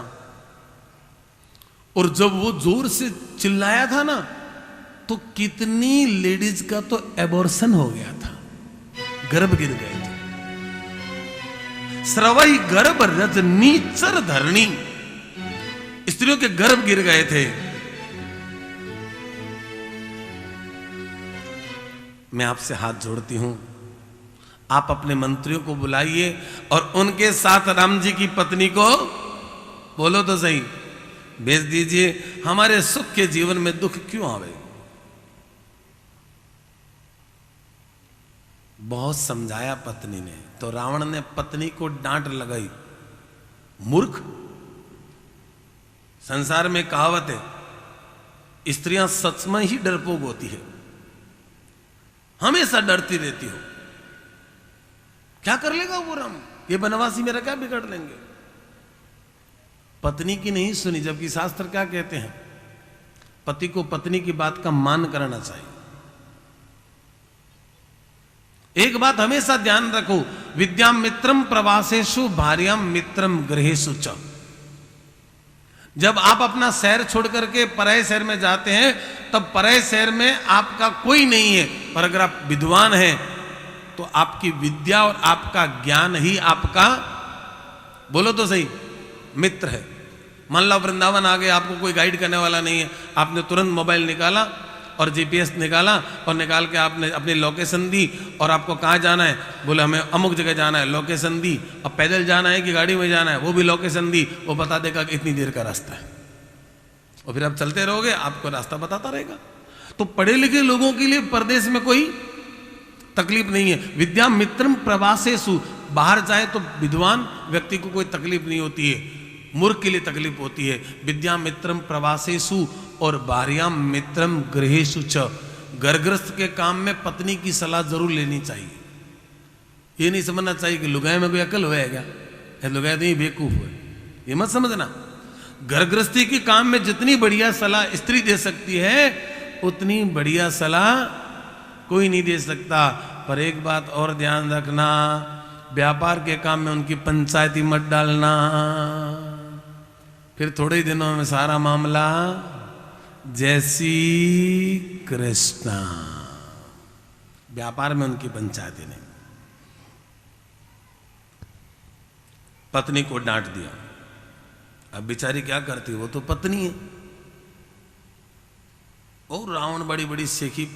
और जब वो जोर से चिल्लाया था ना, तो कितनी लेडीज का तो एबॉर्शन हो गया था, गर्भ गिर गए थे। स्रवई गर्भ रजनीचर धरणी, स्त्रियों के गर्भ गिर गए थे। मैं आपसे हाथ जोड़ती हूं, आप अपने मंत्रियों को बुलाइए और उनके साथ राम जी की पत्नी को, बोलो तो सही, भेज दीजिए। हमारे सुख के जीवन में दुख क्यों आवे? बहुत समझाया पत्नी ने, तो रावण ने पत्नी को डांट लगाई, मूर्ख। संसार में कहावत है, स्त्रियां सच में ही डरपोक होती है, हमेशा डरती रहती हो। क्या कर लेगा वो राम? ये बनवासी मेरा क्या बिगाड़ लेंगे? पत्नी की नहीं सुनी, जबकि शास्त्र क्या कहते हैं, पति को पत्नी की बात का मान करना चाहिए। एक बात हमेशा ध्यान रखो, विद्याम मित्रम प्रवासेषु भार्याम मित्रम गृहेषु च। जब आप अपना शहर छोड़ करके पराये शहर में जाते हैं, तब पराये शहर में आपका कोई नहीं है, पर अगर आप विद्वान हैं तो आपकी विद्या और आपका ज्ञान ही आपका, बोलो तो सही, मित्र है। मान लो वृंदावन आ गए, आपको कोई गाइड करने वाला नहीं है, आपने तुरंत मोबाइल निकाला और जीपीएस निकाला और निकाल के आपने अपनी लोकेशन दी, और आपको कहाँ जाना है, बोले हमें अमुक जगह जाना है, लोकेशन दी। अब पैदल जाना है कि गाड़ी में जाना है, वो भी लोकेशन दी, वो बता देगा कि इतनी देर का रास्ता है, और फिर आप चलते रहोगे, आपको रास्ता बताता रहेगा। तो पढ़े लिखे लोगों के लिए परदेश में कोई तकलीफ नहीं है। विद्या मित्रम प्रवासेषु, बाहर जाए तो विद्वान व्यक्ति को कोई तकलीफ नहीं होती है, मूर्ख के लिए तकलीफ होती है। विद्या मित्रम प्रवासेषु और भार्याम मित्रम गृहेषु च। घरग्रस्त के काम में पत्नी की सलाह जरूर लेनी चाहिए। ये नहीं समझना चाहिए कि लुगाई में कोई अकल होएगा, लुगाई तो ये बेवकूफ है, ये मत समझना। घरग्रस्ती के काम में जितनी बढ़िया सलाह स्त्री दे सकती है, उतनी बढ़िया सलाह कोई नहीं दे सकता। पर एक बात और ध्यान रखना, व्यापार के काम में उनकी पंचायती मत डालना, फिर थोड़े ही दिनों में सारा मामला जय श्री कृष्णा। व्यापार में उनकी पंचायती नहीं। पत्नी को डांट दिया। अब बेचारी क्या करती, वो तो पत्नी है। और रावण बड़ी बड़ी सेखी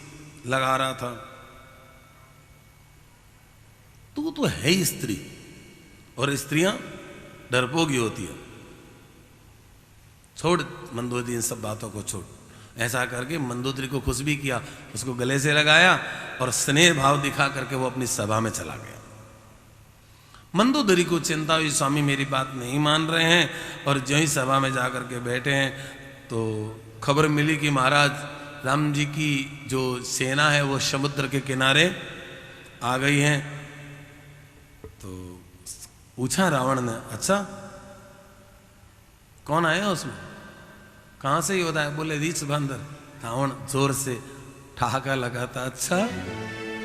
लगा रहा था, तू तो है ही स्त्री, और स्त्रियां डरपोगी होती है, छोड़ मंदोदरी इन सब बातों को छोड़। ऐसा करके मंदोदरी को खुश भी किया, उसको गले से लगाया और स्नेह भाव दिखा करके वो अपनी सभा में चला गया। मंदोदरी को चिंता हुई, स्वामी मेरी बात नहीं मान रहे हैं, और जो ही सभा में जाकर के बैठे हैं तो खबर मिली कि महाराज राम जी की जो सेना है वो समुद्र के किनारे आ गई है। तो पूछा रावण ने, अच्छा कौन आया उसमें, कहां से योद्धा है? बोले रीछ बंदर। रावण जोर से ठहाका लगाता, अच्छा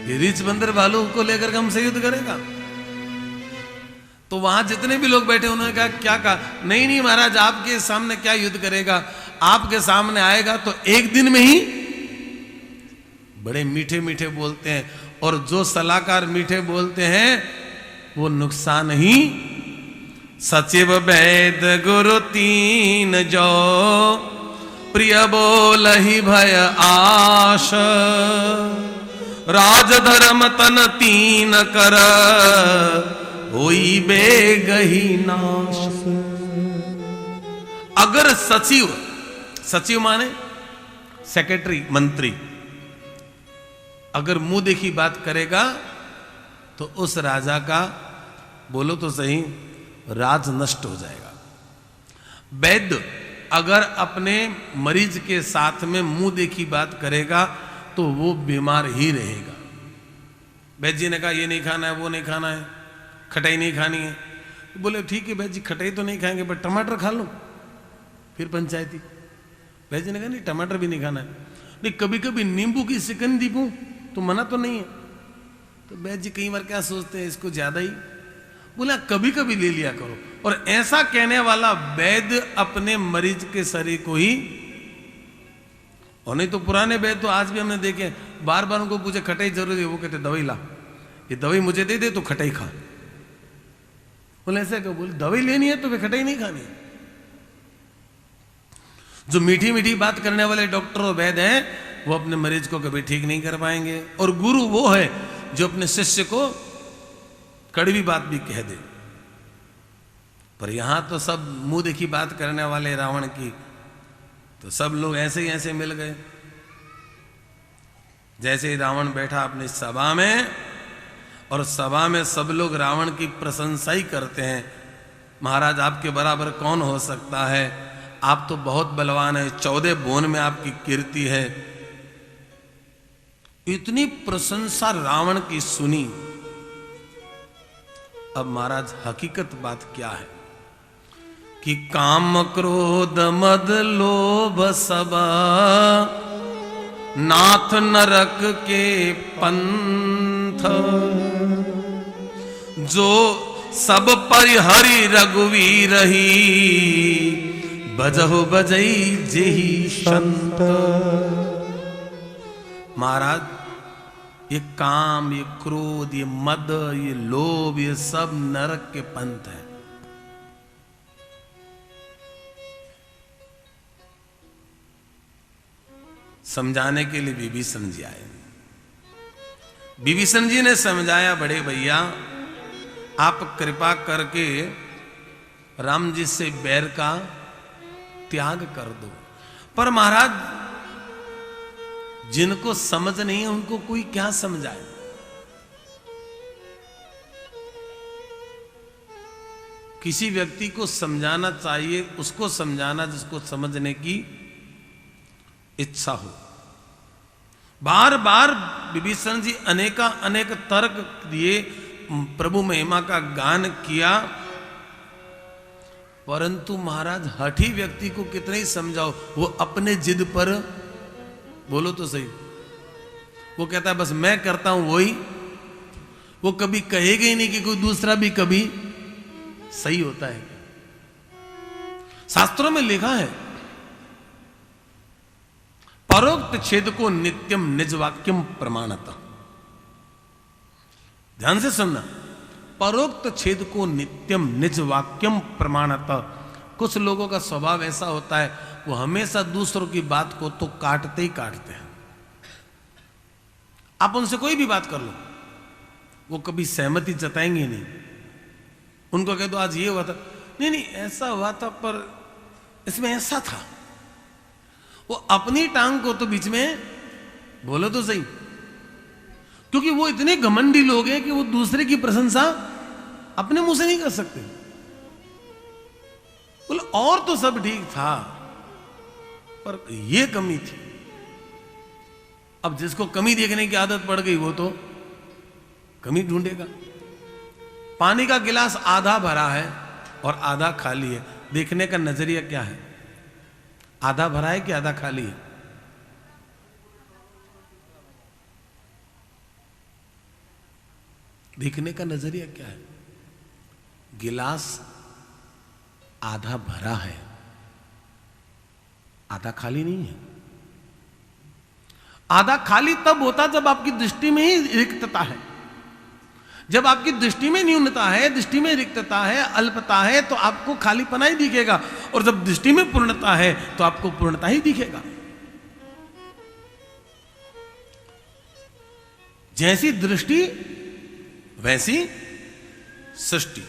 ये रीछ बंदर भालू को लेकर के हमसे युद्ध करेगा? तो वहां जितने भी लोग बैठे उन्होंने कहा, क्या कहा? नहीं नहीं महाराज, आपके सामने क्या युद्ध करेगा, आपके सामने आएगा तो एक दिन में ही। बड़े मीठे मीठे बोलते हैं, और जो सलाहकार मीठे बोलते हैं वो नुकसान ही। सचिव वैद गुरु तीन जो, प्रिय बोल ही भय आश, राजधर्म तन तीन कर, होई बेगही नाश। अगर सचिव, सचिव माने सेक्रेटरी, मंत्री, अगर मुंह देखी बात करेगा तो उस राजा का, बोलो तो सही, राज नष्ट हो जाएगा। वैद्य अगर अपने मरीज के साथ में मुंह देखी बात करेगा तो वो बीमार ही रहेगा। वैद्य जी ने कहा ये नहीं खाना है, वो नहीं खाना है, खटाई नहीं खानी है। तो बोले ठीक है वैद्य जी, खटाई तो नहीं खाएंगे पर टमाटर खा लो। फिर पंचायती। वैद्य जी ने कहा नहीं टमाटर भी नहीं खाना है। नहीं कभी कभी नींबू की शिकंजी पीऊं तो मना तो नहीं है। तो वैद्य जी कई बार क्या सोचते हैं, इसको ज्यादा ही, बोला कभी कभी ले लिया करो। और ऐसा कहने वाला वैद्य अपने मरीज के शरीर को ही, और नहीं तो पुराने वैद्य तो आज भी हमने देखे, बार बार उनको पूछे खटाई जरूरी है, वो कहते दवाई ला, ये दवाई मुझे दे दे तो खटाई खा। बोले ऐसे क्यों? बोले दवाई लेनी है तो वे खटाई नहीं खानी। जो मीठी मीठी बात करने वाले डॉक्टर और वैद्य हैं वो अपने मरीज को कभी ठीक नहीं कर पाएंगे। और गुरु वो है जो अपने शिष्य को कड़वी बात भी कह दे। पर यहां तो सब मुंह देखी बात करने वाले रावण की, तो सब लोग ऐसे ही ऐसे मिल गए। जैसे ही रावण बैठा अपनी सभा में, और सभा में सब लोग रावण की प्रशंसा ही करते हैं, महाराज आपके बराबर कौन हो सकता है, आप तो बहुत बलवान है, 14 भुवन में आपकी कीर्ति है। इतनी प्रशंसा रावण की सुनी। अब महाराज हकीकत बात क्या है कि काम क्रोध मद लोभ सब नाथ नरक के पंथ, जो सब परिहरि रघुवीर ही, बजहु बजई जेहि संत। महाराज ये काम, ये क्रोध, ये मद, ये लोभ, ये सब नरक के पंथ है। समझाने के लिए विभीषण जी आए। विभीषण जी ने समझाया, बड़े भैया आप कृपा करके राम जी से बैर का त्याग कर दो। पर महाराज जिनको समझ नहीं है उनको कोई क्या समझाए। किसी व्यक्ति को समझाना चाहिए, उसको समझाना जिसको समझने की इच्छा हो। बार बार विभीषण जी अनेका अनेक तर्क दिए, प्रभु महिमा का गान किया, परंतु महाराज हठी व्यक्ति को कितना ही समझाओ, वो अपने जिद पर, बोलो तो सही, वो कहता है बस मैं करता हूं वही, वो कभी कहेगा ही नहीं कि कोई दूसरा भी कभी सही होता है। शास्त्रों में लिखा है परोक्त छेद को नित्यम निज वाक्यम प्रमाणता। ध्यान से सुनना, परोक्त छेद को नित्यम निज वाक्यम प्रमाणतः। कुछ लोगों का स्वभाव ऐसा होता है, वो हमेशा दूसरों की बात को तो काटते ही काटते हैं। आप उनसे कोई भी बात कर लो, वो कभी सहमति जताएंगे नहीं। उनको कह दो आज ये हुआ था, नहीं नहीं ऐसा हुआ था पर इसमें ऐसा था। वो अपनी टांग को तो बीच में बोलो तो सही, क्योंकि वो इतने घमंडी लोग हैं कि वो दूसरे की प्रशंसा अपने मुंह से नहीं कर सकते। बोले और तो सब ठीक था पर ये कमी थी। अब जिसको कमी देखने की आदत पड़ गई वो तो कमी ढूंढेगा। पानी का गिलास आधा भरा है और आधा खाली है, देखने का नजरिया क्या है? आधा भरा है कि आधा खाली है? देखने का नजरिया क्या है? गिलास आधा भरा है, आधा खाली नहीं है। आधा खाली तब होता जब आपकी दृष्टि में ही रिक्तता है। जब आपकी दृष्टि में न्यूनता है, दृष्टि में रिक्तता है, अल्पता है, तो आपको खालीपना ही दिखेगा। और जब दृष्टि में पूर्णता है तो आपको पूर्णता ही दिखेगा। जैसी दृष्टि वैसी सृष्टि।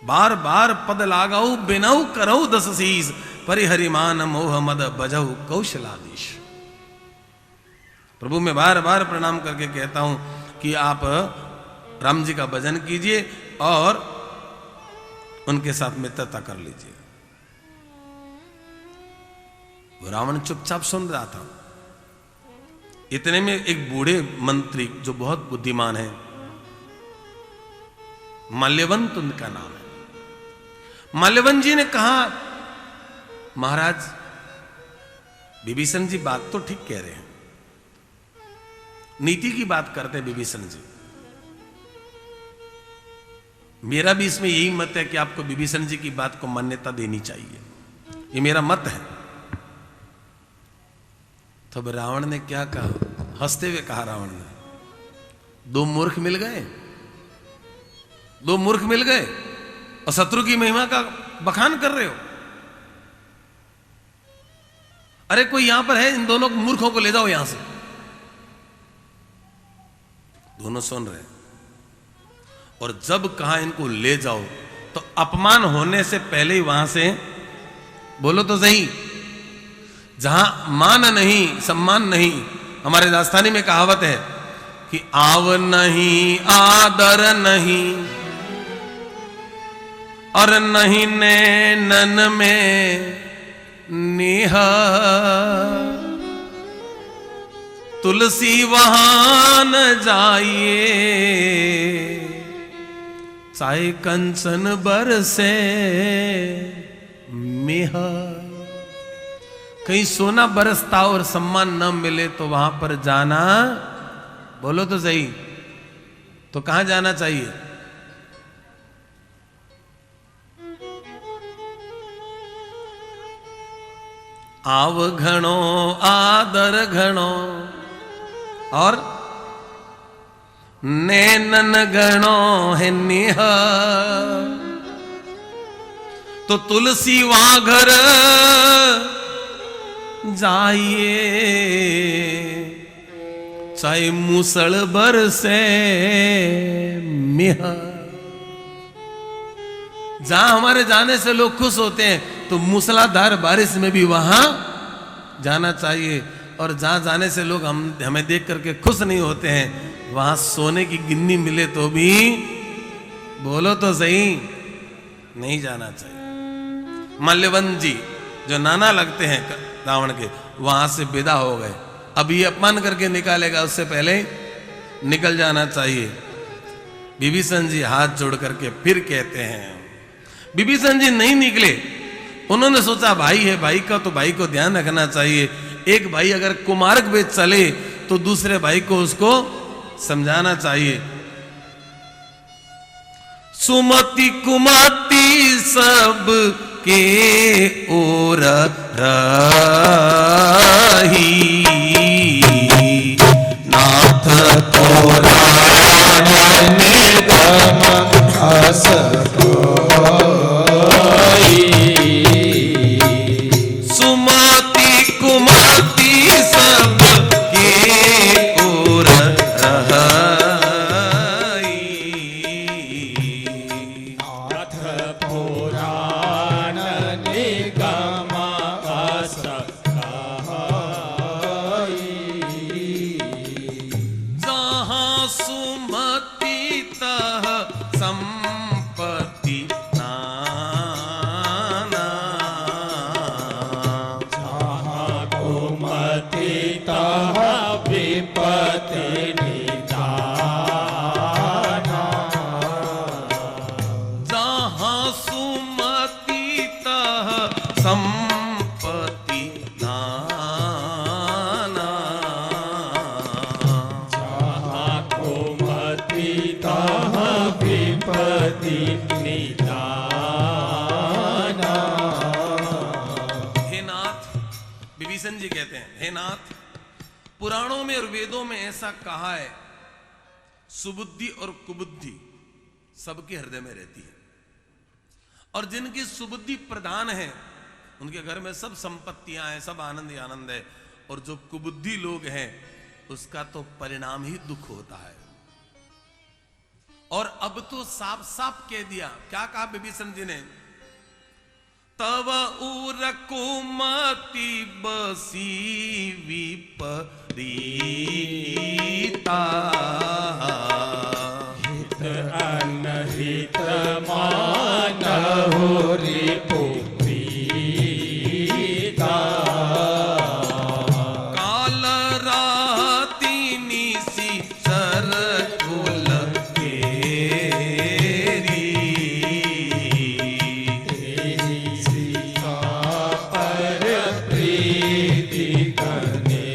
बार बार पद लागाऊ बिनाऊ करऊ दस शीस, परिहरिमान मोह मद बजऊ कौशलाधीश। प्रभु मैं बार बार प्रणाम करके कहता हूं कि आप राम जी का भजन कीजिए और उनके साथ मित्रता कर लीजिए। रावण चुपचाप सुन रहा था। इतने में एक बूढ़े मंत्री जो बहुत बुद्धिमान है, माल्यवंत उनका नाम है। माल्यवंत जी ने कहा महाराज विभीषण जी बात तो ठीक कह रहे हैं, नीति की बात करते हैं विभीषण जी। मेरा भी इसमें यही मत है कि आपको विभीषण जी की बात को मान्यता देनी चाहिए, ये मेरा मत है। तब रावण ने क्या कहा? हंसते हुए कहा रावण ने, दो मूर्ख मिल गए, दो मूर्ख मिल गए और शत्रु की महिमा का बखान कर रहे हो। अरे कोई यहां पर है, इन दोनों मूर्खों को ले जाओ यहां से। दोनों सुन रहे, और जब कहा इनको ले जाओ तो अपमान होने से पहले ही वहां से बोलो तो सही, जहां मान नहीं सम्मान नहीं। हमारे राजस्थानी में कहावत है कि आव नहीं आदर नहीं और नहीं नैनन में नेह, तुलसी वहां न जाइए चाहे कंचन बरसे मेह। कहीं सोना बरसता और सम्मान न मिले तो वहां पर जाना, बोलो तो सही, तो कहां जाना चाहिए? आव घणो आदर घणो और नैनन घणो है नेह, तो तुलसी वहां घर जाइए चाहे मूसल बरसे मेह। जहां हमारे जाने से लोग खुश होते हैं तो मूसलाधार बारिश में भी वहां जाना चाहिए। और जहां जाने से लोग हमें देख करके खुश नहीं होते हैं, वहां सोने की गिन्नी मिले तो भी बोलो तो सही नहीं जाना चाहिए। माल्यवंत जी जो नाना लगते हैं रावण के, वहां से विदा हो गए। अब ये अपमान करके निकालेगा, उससे पहले निकल जाना चाहिए। विभीषण जी हाथ जोड़ करके फिर कहते हैं, विभीषण जी नहीं निकले। उन्होंने सोचा भाई है, भाई का तो भाई को ध्यान रखना चाहिए। एक भाई अगर कुमार्ग में चले तो दूसरे भाई को उसको समझाना चाहिए। सुमति कुमति सब के ओर रही, नाथ को रावण ने संपत्ति नाना। जहाँ कुमति तहाँ विपत्ति निदाना। जहाँ सुमति तहाँ संपत्ति नाना। जहाँ कुमति तहाँ विपत्ति निदाना। हे नाथ, विभीषण जी कहते हैं, हे नाथ, पुराणों में और वेदों में ऐसा कहा है, सुबुद्धि और कुबुद्धि सबके हृदय में रहती है, और जिनकी सुबुद्धि प्रधान है उनके घर में सब संपत्तियां हैं, सब आनंद ही आनंद है, और जो कुबुद्धि लोग हैं उसका तो परिणाम ही दुख होता है। और अब तो साफ साफ कह दिया, क्या कहा विभीषण जी ने, तव उर कुमति बसी विपरीता। हित अनहित मानहु रिपु प्रीता। काल राति निशि सरकुल केरी। तेरी सीता पर प्रीति कनेरी।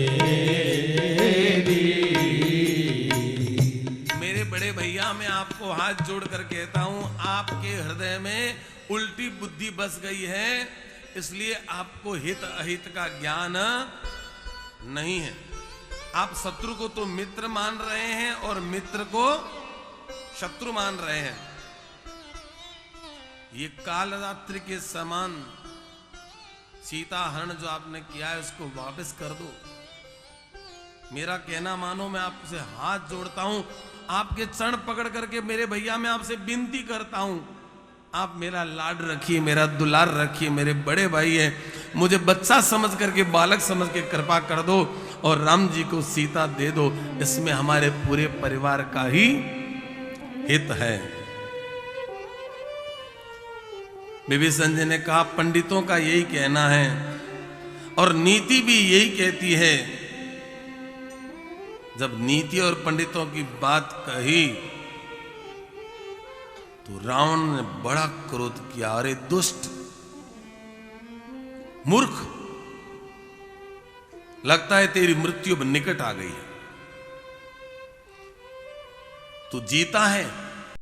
मेरे बड़े भैया, मैं आपको हाथ जोड़कर कहता हूं, आपके हृदय में उल्टी बुद्धि बस गई है, इसलिए आपको हित अहित का ज्ञान नहीं है। आप शत्रु को तो मित्र मान रहे हैं और मित्र को शत्रु मान रहे हैं। ये कालरात्रि के समान सीता हरण जो आपने किया है उसको वापस कर दो। मेरा कहना मानो, मैं आपसे हाथ जोड़ता हूं, आपके चरण पकड़ करके मेरे भैया मैं आपसे विनती करता हूं, आप मेरा लाड रखिए, मेरा दुलार रखिए, मेरे बड़े भाई हैं, मुझे बच्चा समझ करके, बालक समझ के कृपा कर दो और राम जी को सीता दे दो। इसमें हमारे पूरे परिवार का ही हित है। विभीषण जी ने कहा, पंडितों का यही कहना है और नीति भी यही कहती है। जब नीति और पंडितों की बात कही तो रावण ने बड़ा क्रोध किया, अरे दुष्ट मूर्ख, लगता है तेरी मृत्यु अब निकट आ गई है। तू जीता है